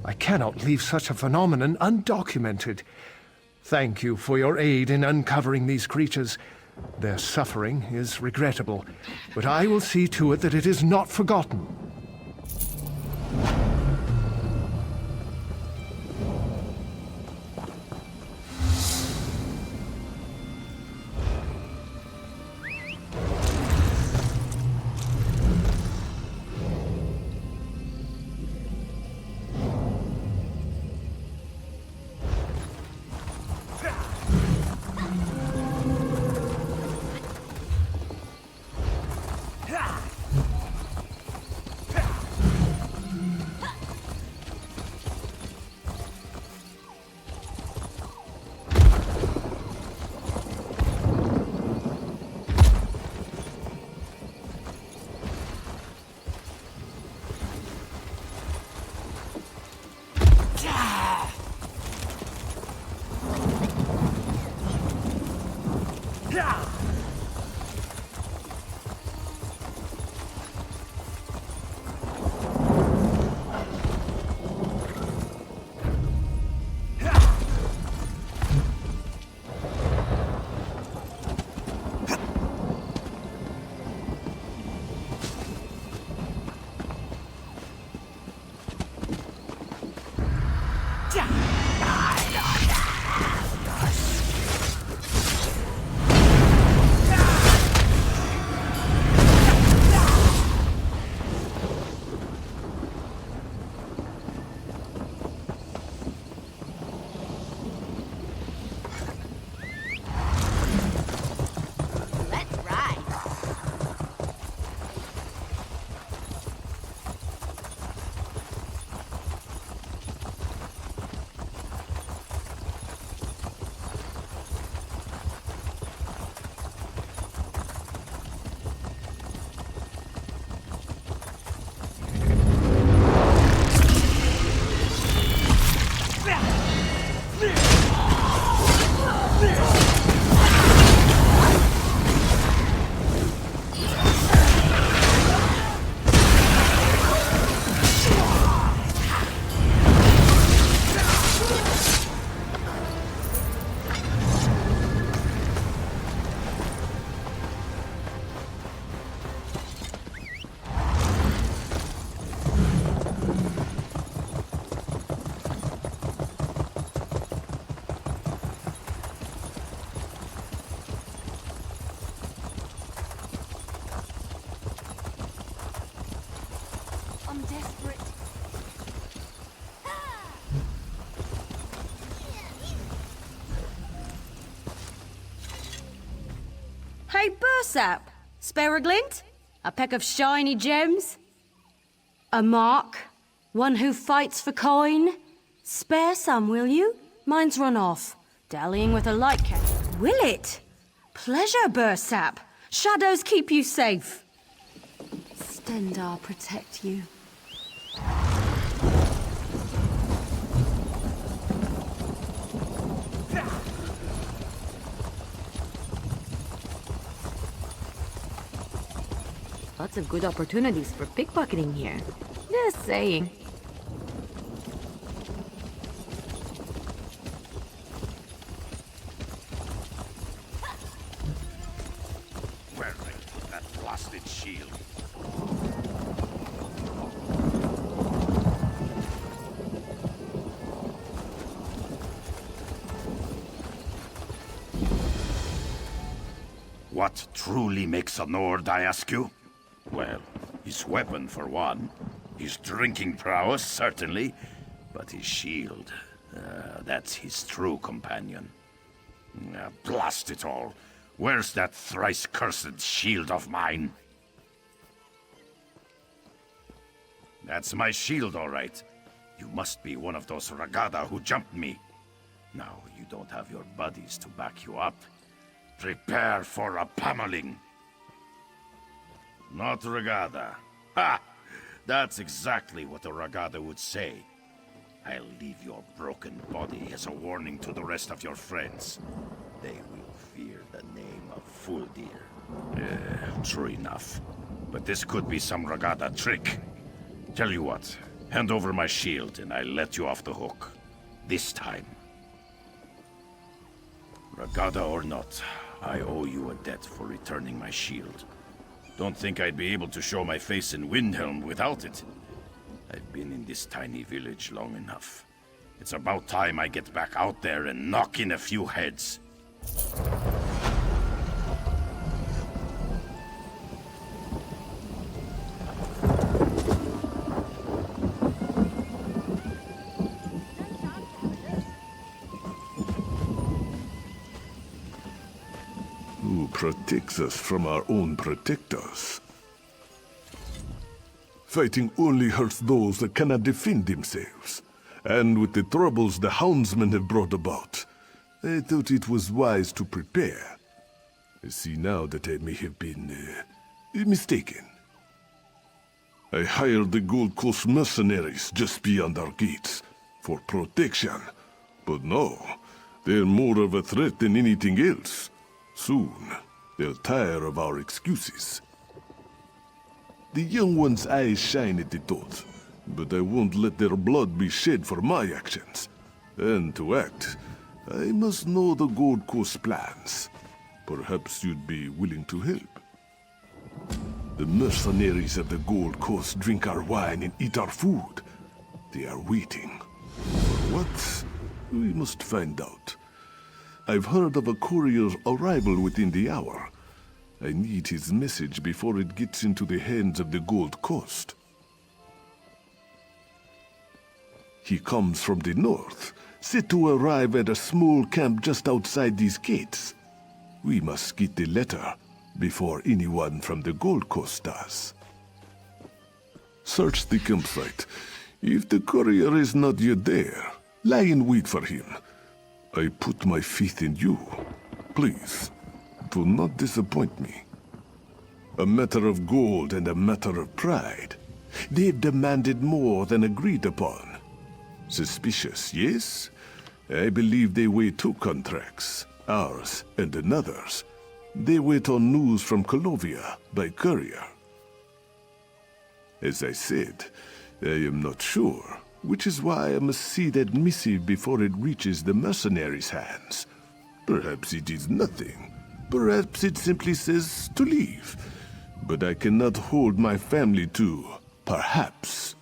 I cannot leave such a phenomenon undocumented. Thank you for your aid in uncovering these creatures. Their suffering is regrettable, but I will see to it that it is not forgotten. I'm desperate. Hey, Bursap! Spare a glint? A peck of shiny gems? A mark? One who fights for coin? Spare some, will you? Mine's run off. Dallying with a light cat. Will it? Pleasure, Bursap. Shadows keep you safe. Stendarr protect you. Lots of good opportunities for pickpocketing here. Just saying. Wearing that blasted shield. What truly makes a Nord, I ask you? Well, his weapon for one. His drinking prowess, certainly. But his shield, that's his true companion. Blast it all. Where's that thrice-cursed shield of mine? That's my shield, all right. You must be one of those Ragada who jumped me. Now, you don't have your buddies to back you up. Prepare for a pummeling. Not Ragada. Ha! That's exactly what a Ragada would say. I'll leave your broken body as a warning to the rest of your friends. They will fear the name of Fuldir. True enough. But this could be some Ragada trick. Tell you what, hand over my shield and I'll let you off the hook. This time. Ragada or not, I owe you a debt for returning my shield. Don't think I'd be able to show my face in Windhelm without it. I've been in this tiny village long enough. It's about time I get back out there and knock in a few heads. Who protects us from our own protectors? Fighting only hurts those that cannot defend themselves. And with the troubles the Houndsmen have brought about, I thought it was wise to prepare. I see now that I may have been mistaken. I hired the Gold Coast mercenaries just beyond our gates for protection. But no, they're more of a threat than anything else. Soon, they'll tire of our excuses. The young one's eyes shine at the thought, but I won't let their blood be shed for my actions. And to act, I must know the Gold Coast plans. Perhaps you'd be willing to help. The mercenaries of the Gold Coast drink our wine and eat our food. They are waiting. For what? We must find out. I've heard of a courier's arrival within the hour. I need his message before it gets into the hands of the Gold Coast. He comes from the north, set to arrive at a small camp just outside these gates. We must get the letter before anyone from the Gold Coast does. Search the campsite. If the courier is not yet there, lie in wait for him. I put my faith in you. Please, do not disappoint me. A matter of gold and a matter of pride. They've demanded more than agreed upon. Suspicious, yes? I believe they weigh 2 contracts, ours and another's. They wait on news from Colovia by courier. As I said, I am not sure, which is why I must see that missive before it reaches the mercenaries' hands. Perhaps it is nothing. Perhaps it simply says to leave. But I cannot hold my family to perhaps.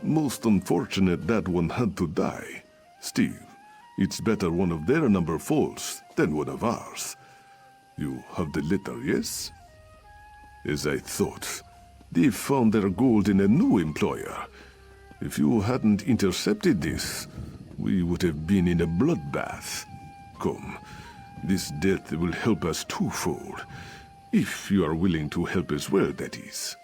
Most unfortunate that one had to die. Still, it's better one of their number falls than one of ours. You have the letter, yes? As I thought, they found their gold in a new employer. If you hadn't intercepted this, we would have been in a bloodbath. Come, this death will help us twofold. If you are willing to help as well, that is.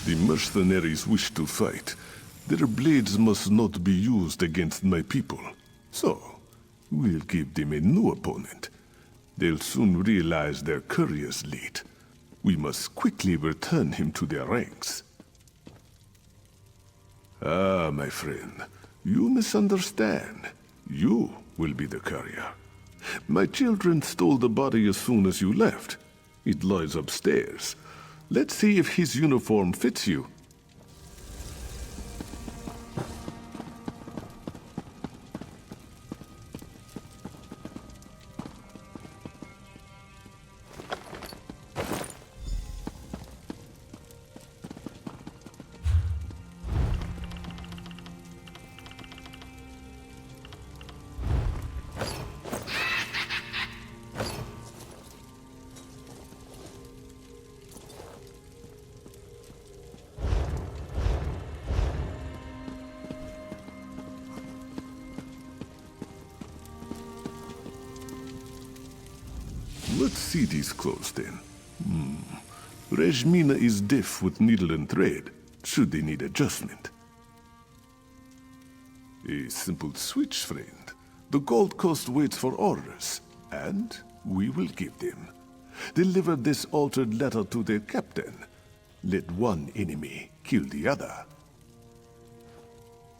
The mercenaries wish to fight. Their blades must not be used against my people. So, we'll give them a new opponent. They'll soon realize their courier's late. We must quickly return him to their ranks. Ah, my friend, you misunderstand. You will be the courier. My children stole the body as soon as you left. It lies upstairs. Let's see if his uniform fits you. Let's see these clothes then. Rejmina is deaf with needle and thread, should they need adjustment. A simple switch, friend. The Gold Coast waits for orders, and we will give them. Deliver this altered letter to their captain. Let one enemy kill the other.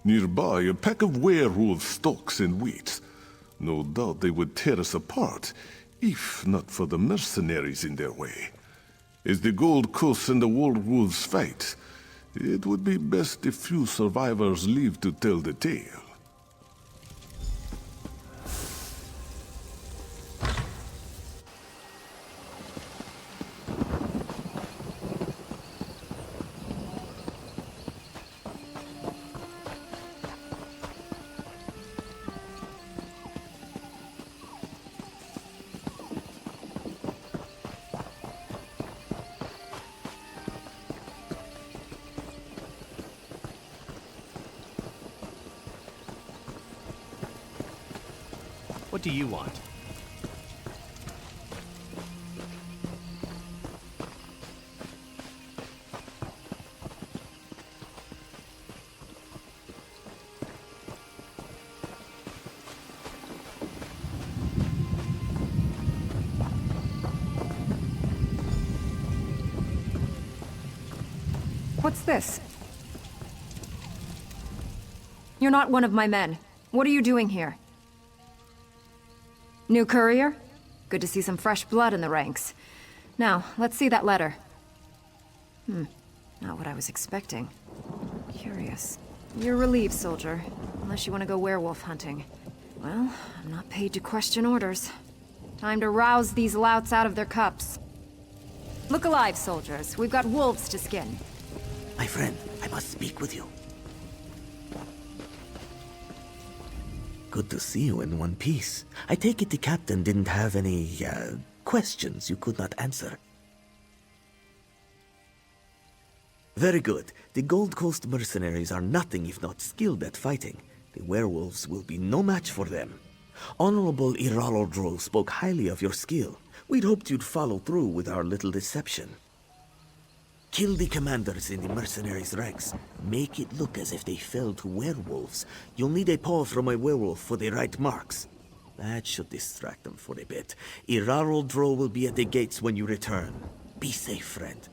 Nearby, a pack of werewolves stalks and waits. No doubt they would tear us apart, if not for the mercenaries in their way. As the Gold Coast and the werewolves fight, it would be best if few survivors live to tell the tale. What do you want? What's this? You're not one of my men. What are you doing here? New courier? Good to see some fresh blood in the ranks. Now, let's see that letter. Not what I was expecting. Curious. You're relieved, soldier. Unless you want to go werewolf hunting. Well, I'm not paid to question orders. Time to rouse these louts out of their cups. Look alive, soldiers. We've got wolves to skin. My friend, I must speak with you. Good to see you in one piece. I take it the captain didn't have any, questions you could not answer. Very good. The Gold Coast mercenaries are nothing if not skilled at fighting. The werewolves will be no match for them. Honorable Iralodro spoke highly of your skill. We'd hoped you'd follow through with our little deception. Kill the commanders in the mercenaries' ranks. Make it look as if they fell to werewolves. You'll need a paw from a werewolf for the right marks. That should distract them for a bit. Irarol Dro will be at the gates when you return. Be safe, friend.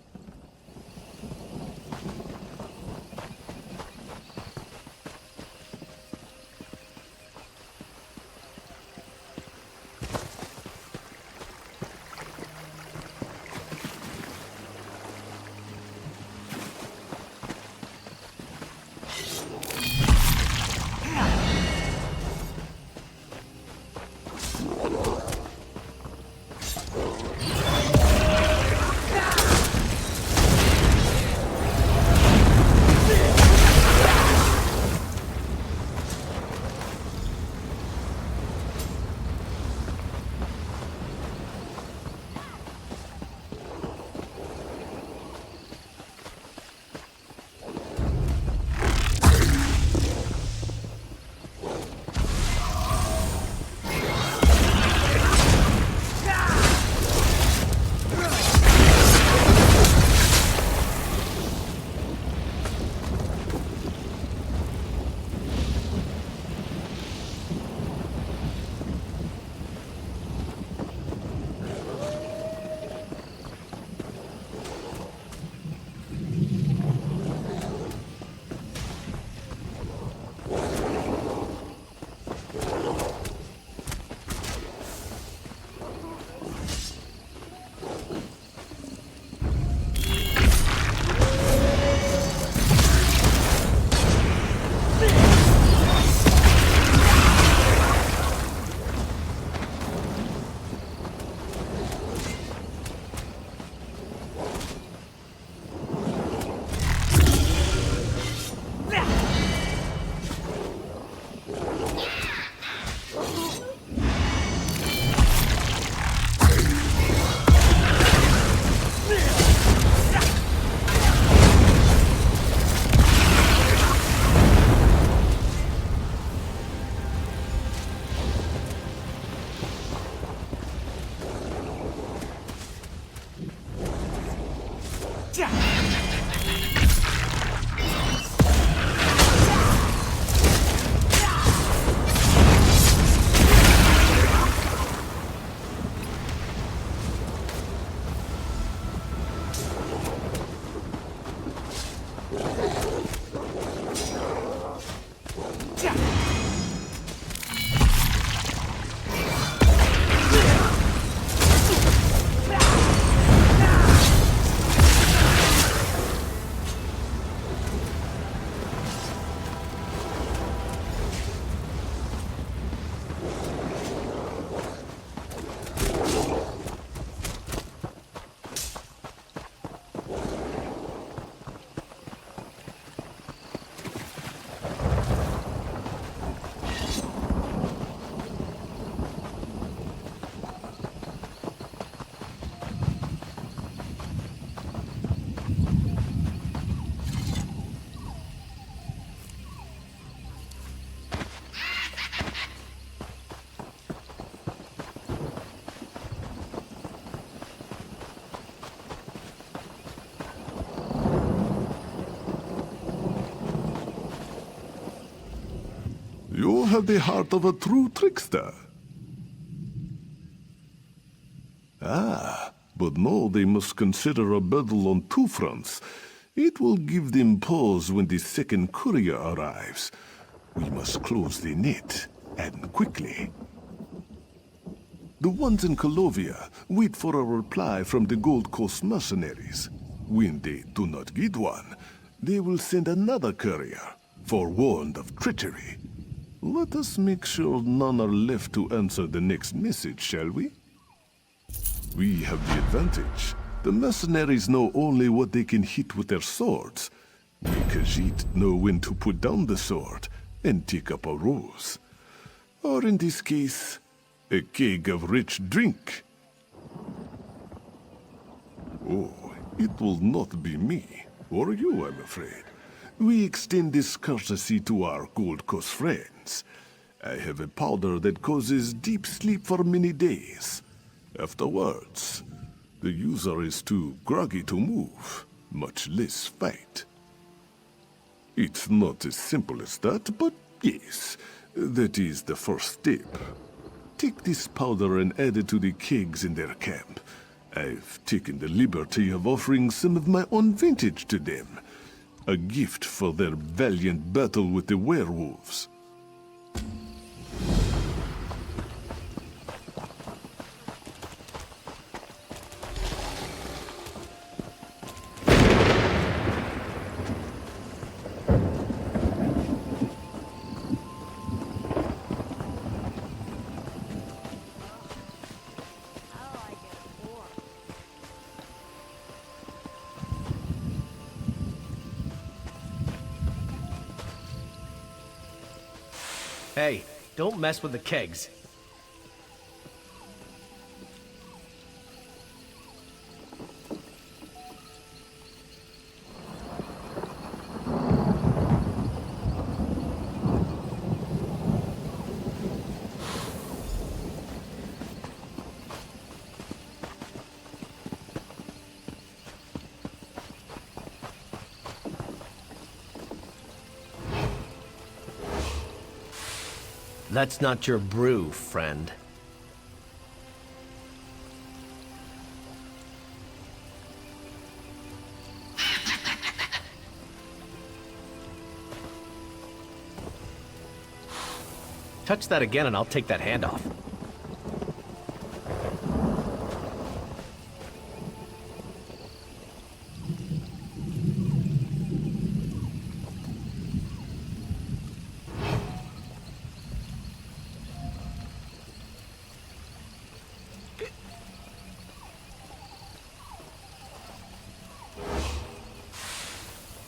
You have the heart of a true trickster. Ah, but no, they must consider a battle on two fronts. It will give them pause when the second courier arrives. We must close the net, and quickly. The ones in Kolovia wait for a reply from the Gold Coast mercenaries. When they do not get one, they will send another courier, forewarned of treachery. Let us make sure none are left to answer the next message, shall we? We have the advantage. The mercenaries know only what they can hit with their swords. We Khajiit know when to put down the sword and take up a rose. Or in this case, a keg of rich drink. Oh, it will not be me, or you, I'm afraid. We extend this courtesy to our Gold Coast friends. I have a powder that causes deep sleep for many days. Afterwards, the user is too groggy to move. much less fight. It's not as simple as that, but yes, that is the first step. Take this powder and add it to the kegs in their camp. I've taken the liberty of offering some of my own vintage to them. A gift for their valiant battle with the werewolves. Hey, don't mess with the kegs. That's not your brew, friend. Touch that again and I'll take that hand off.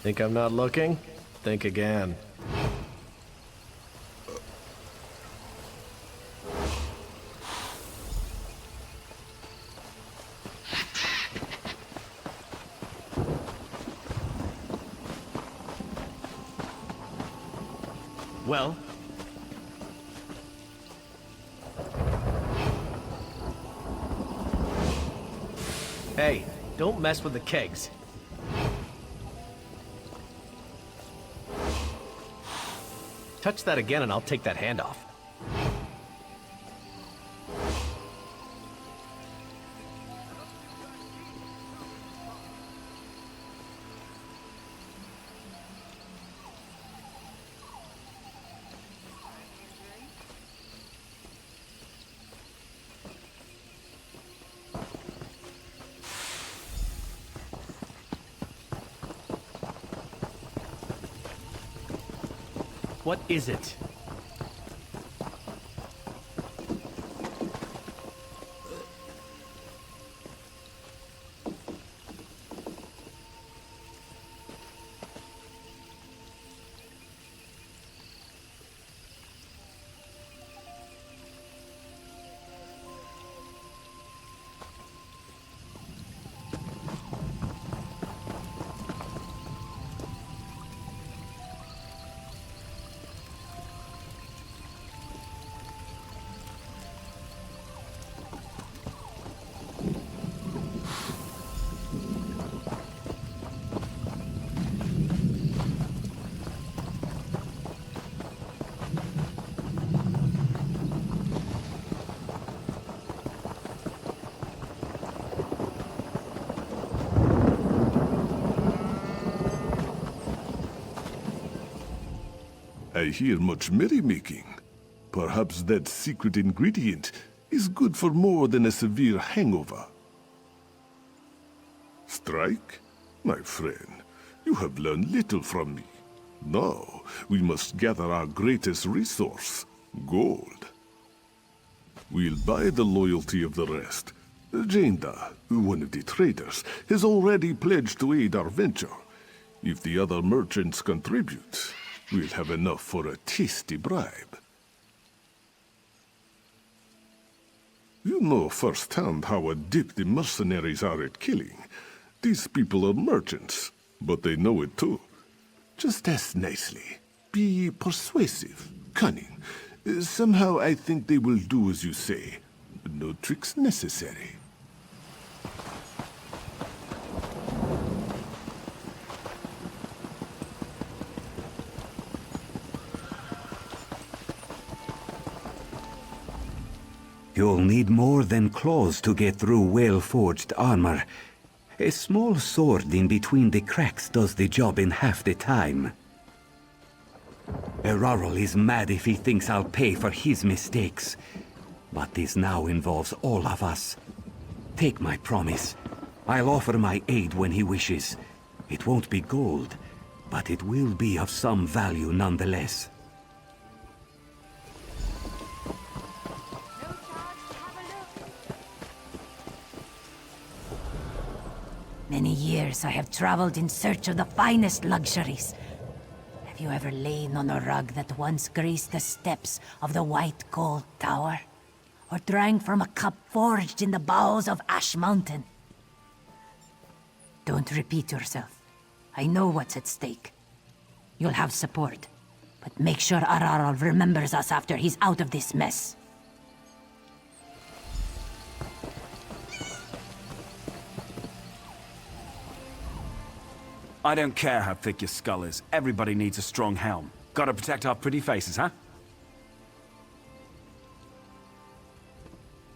Think I'm not looking? Think again. Well? Hey, don't mess with the kegs. Touch that again and I'll take that hand off. What is it? I hear much merrymaking. Perhaps that secret ingredient is good for more than a severe hangover. Strike? My friend, you have learned little from me. Now, we must gather our greatest resource, gold. We'll buy the loyalty of the rest. Jenda, one of the traders, has already pledged to aid our venture. If the other merchants contribute, we'll have enough for a tasty bribe. You know firsthand how adept the mercenaries are at killing. These people are merchants, but they know it too. Just ask nicely. Be persuasive, cunning. Somehow I think they will do as you say. No tricks necessary. You'll need more than claws to get through well-forged armor. A small sword in between the cracks does the job in half the time. Erarol is mad if he thinks I'll pay for his mistakes. But this now involves all of us. Take my promise. I'll offer my aid when he wishes. It won't be gold, but it will be of some value nonetheless. Many years I have traveled in search of the finest luxuries. Have you ever lain on a rug that once graced the steps of the White Gold Tower? Or drank from a cup forged in the bowels of Ash Mountain? Don't repeat yourself. I know what's at stake. You'll have support, but make sure Erarol remembers us after he's out of this mess. I don't care how thick your skull is. Everybody needs a strong helm. Gotta protect our pretty faces, huh?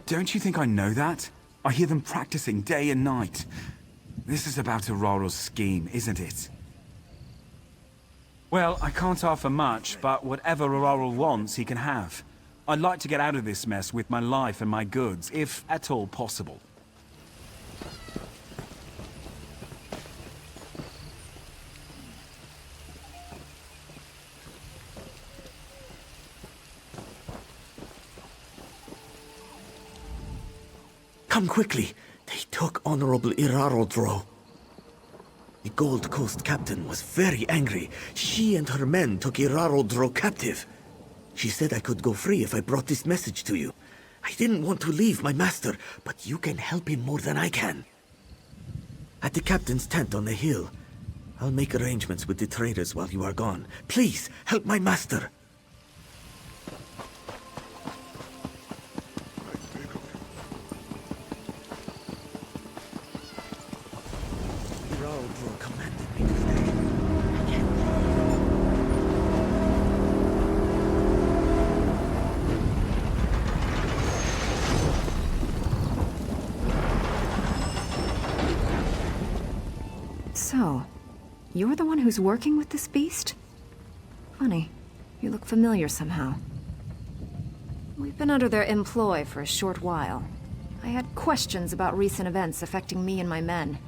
Don't you think I know that? I hear them practicing day and night. This is about Erarol's scheme, isn't it? Well, I can't offer much, but whatever Erarol wants, he can have. I'd like to get out of this mess with my life and my goods, if at all possible. Come quickly. They took Honorable Erarol Dro. The Gold Coast captain was very angry. She and her men took Erarol Dro captive. She said I could go free if I brought this message to you. I didn't want to leave my master, but you can help him more than I can. At the captain's tent on the hill. I'll make arrangements with the traders while you are gone. Please, help my master. So, you're the one who's working with this beast? Funny. You look familiar somehow. We've been under their employ for a short while. I had questions about recent events affecting me and my men.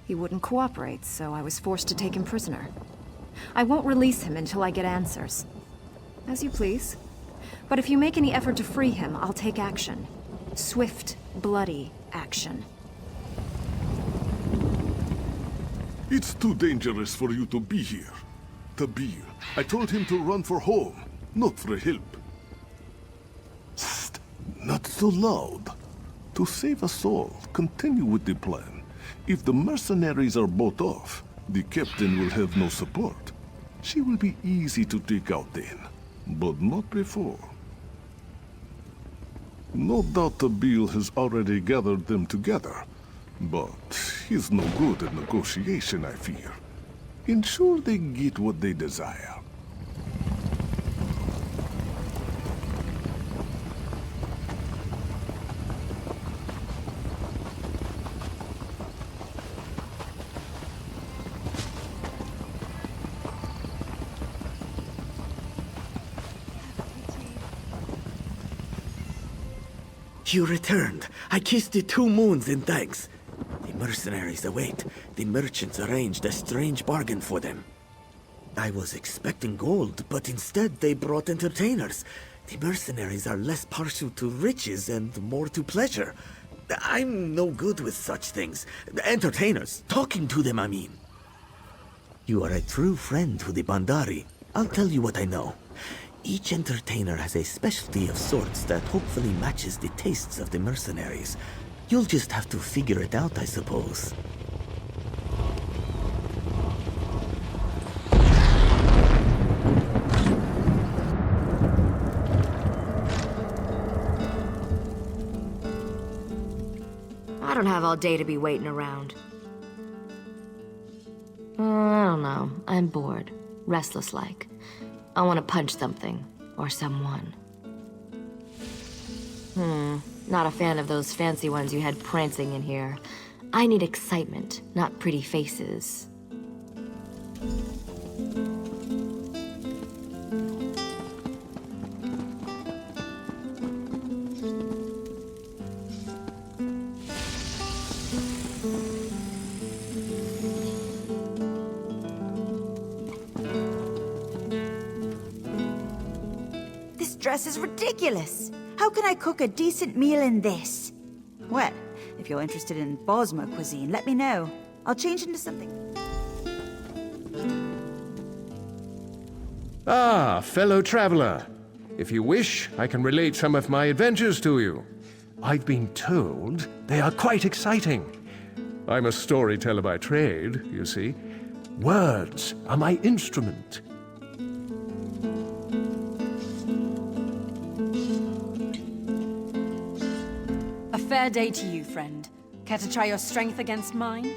He wouldn't cooperate, so I was forced to take him prisoner. I won't release him until I get answers. As you please. But if you make any effort to free him, I'll take action. Swift, bloody action. It's too dangerous for you to be here. Tabir, I told him to run for home, not for help. Psst, not so loud. To save us all, continue with the plan. If the mercenaries are bought off, the captain will have no support. She will be easy to take out then, but not before. No doubt Tabir has already gathered them together. But he's no good at negotiation, I fear. Ensure they get what they desire. You returned. I kissed the 2 moons in thanks. The mercenaries await. The merchants arranged a strange bargain for them. I was expecting gold, but instead they brought entertainers. The mercenaries are less partial to riches and more to pleasure. I'm no good with such things. Entertainers. Talking to them, I mean. You are a true friend to the Bandari. I'll tell you what I know. Each entertainer has a specialty of sorts that hopefully matches the tastes of the mercenaries. You'll just have to figure it out, I suppose. I don't have all day to be waiting around. I don't know. I'm bored. Restless-like. I want to punch something. Or someone. Not a fan of those fancy ones you had prancing in here. I need excitement, not pretty faces. This dress is ridiculous. How can I cook a decent meal in this? Well, if you're interested in Bosmer cuisine, let me know. I'll change into something. Ah, fellow traveler. If you wish, I can relate some of my adventures to you. I've been told they are quite exciting. I'm a storyteller by trade, you see. Words are my instrument. A fair day to you, friend. Care to try your strength against mine?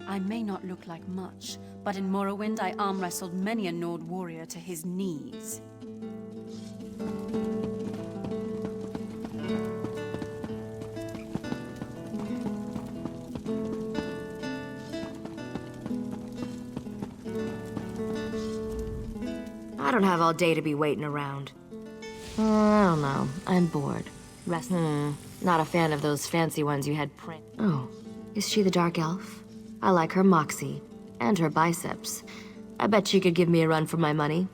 I may not look like much, but in Morrowind I arm wrestled many a Nord warrior to his knees. I don't have all day to be waiting around. I don't know. I'm bored. Rest. Not a fan of those fancy ones you had print. Oh, is she the Dark Elf? I like her moxie. And her biceps. I bet she could give me a run for my money.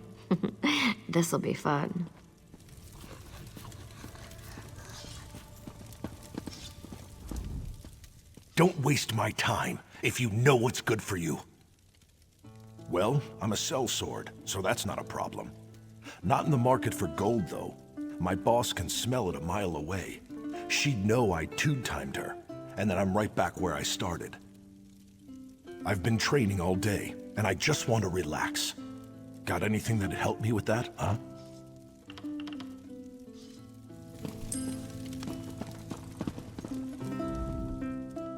This'll be fun. Don't waste my time if you know what's good for you. Well, I'm a sellsword, so that's not a problem. Not in the market for gold, though. My boss can smell it a mile away. She'd know I two-timed her, and then I'm right back where I started. I've been training all day, and I just want to relax. Got anything that'd help me with that, huh?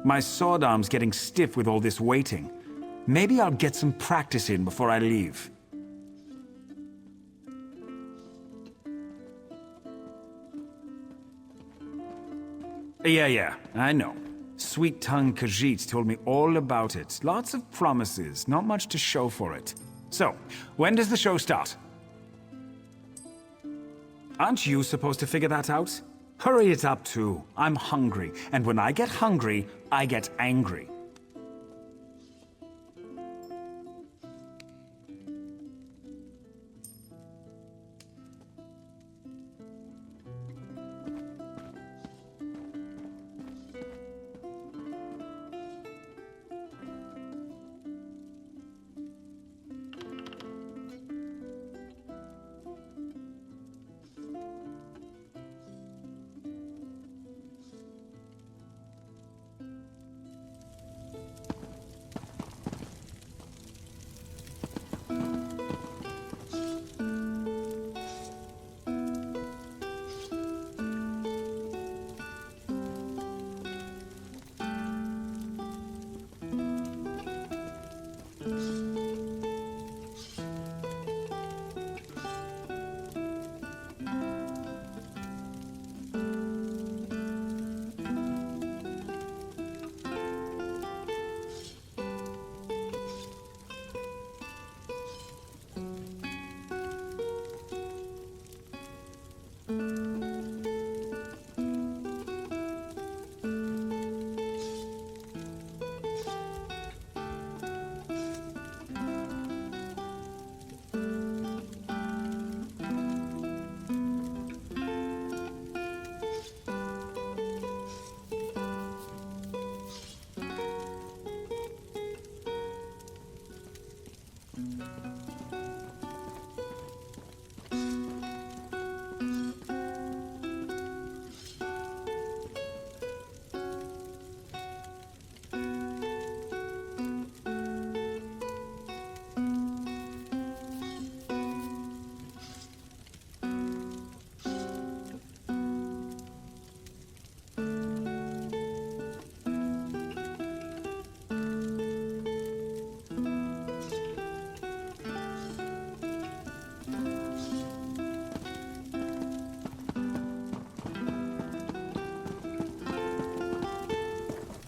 My sword arm's getting stiff with all this waiting. Maybe I'll get some practice in before I leave. Yeah, I know. Sweet-tongued Khajiit told me all about it. Lots of promises, not much to show for it. So, when does the show start? Aren't you supposed to figure that out? Hurry it up too. I'm hungry, and when I get hungry, I get angry.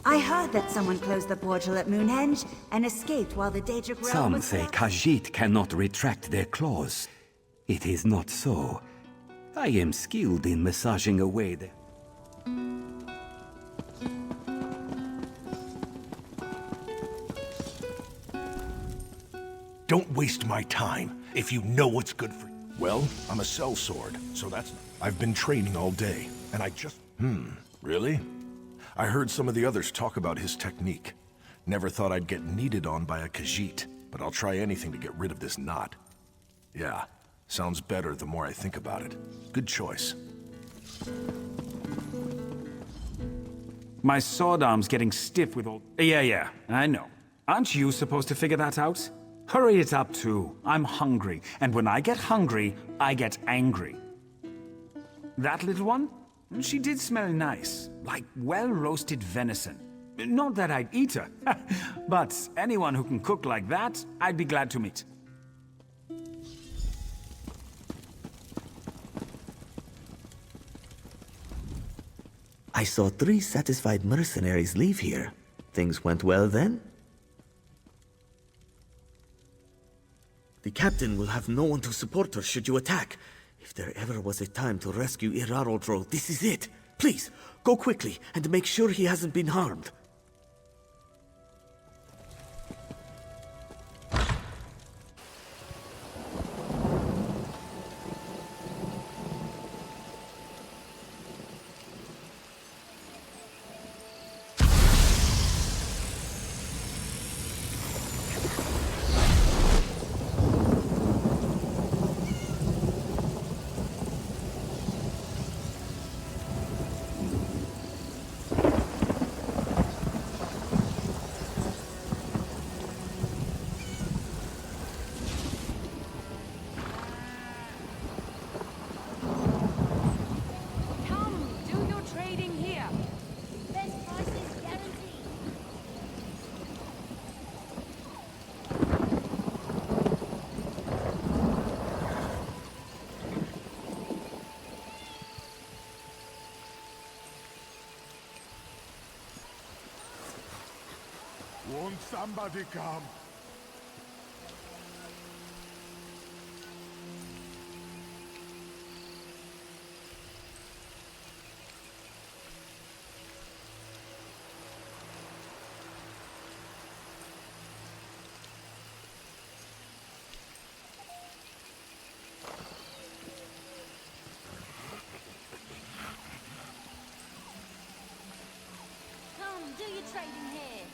I heard that someone closed the portal at Moonhenge and escaped while the Daedric realm Some was say still... Khajiit cannot retract their claws. It is not so. I am skilled in massaging away the... Don't waste my time if you know what's good for you. Well, I'm a sellsword, so that's... I've been training all day, and I just... Really? I heard some of the others talk about his technique. Never thought I'd get kneaded on by a Khajiit, but I'll try anything to get rid of this knot. Yeah, sounds better the more I think about it. Good choice. My sword arm's getting stiff with all... Yeah, I know. Aren't you supposed to figure that out? Hurry it up, too. I'm hungry, and when I get hungry, I get angry. That little one? She did smell nice, like well-roasted venison. Not that I'd eat her, but anyone who can cook like that, I'd be glad to meet. I saw 3 satisfied mercenaries leave here. Things went well then? The captain will have no one to support her should you attack. If there ever was a time to rescue Irarodro, this is it. Please, go quickly and make sure he hasn't been harmed. Won't somebody come? Come, do your trading here.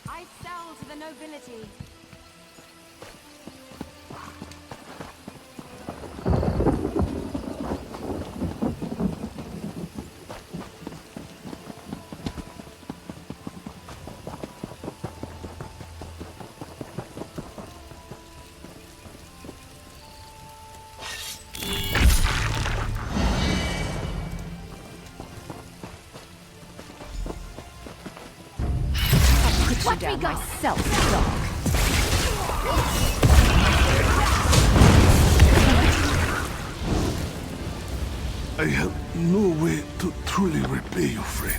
I sell to the nobility. Put you down myself, dog. I have no way to truly repay you, friend.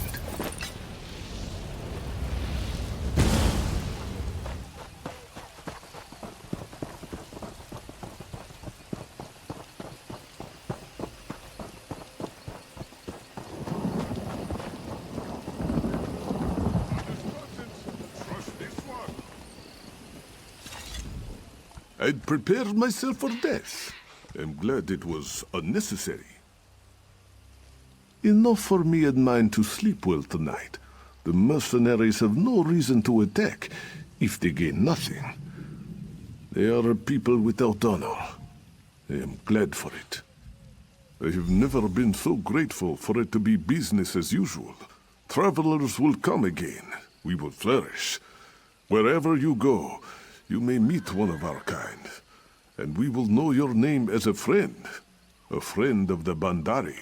I'd prepared myself for death. I'm glad it was unnecessary. Enough for me and mine to sleep well tonight. The mercenaries have no reason to attack if they gain nothing. They are a people without honor. I am glad for it. I have never been so grateful for it to be business as usual. Travelers will come again. We will flourish. Wherever you go, you may meet one of our kind, and we will know your name as a friend of the Bandari.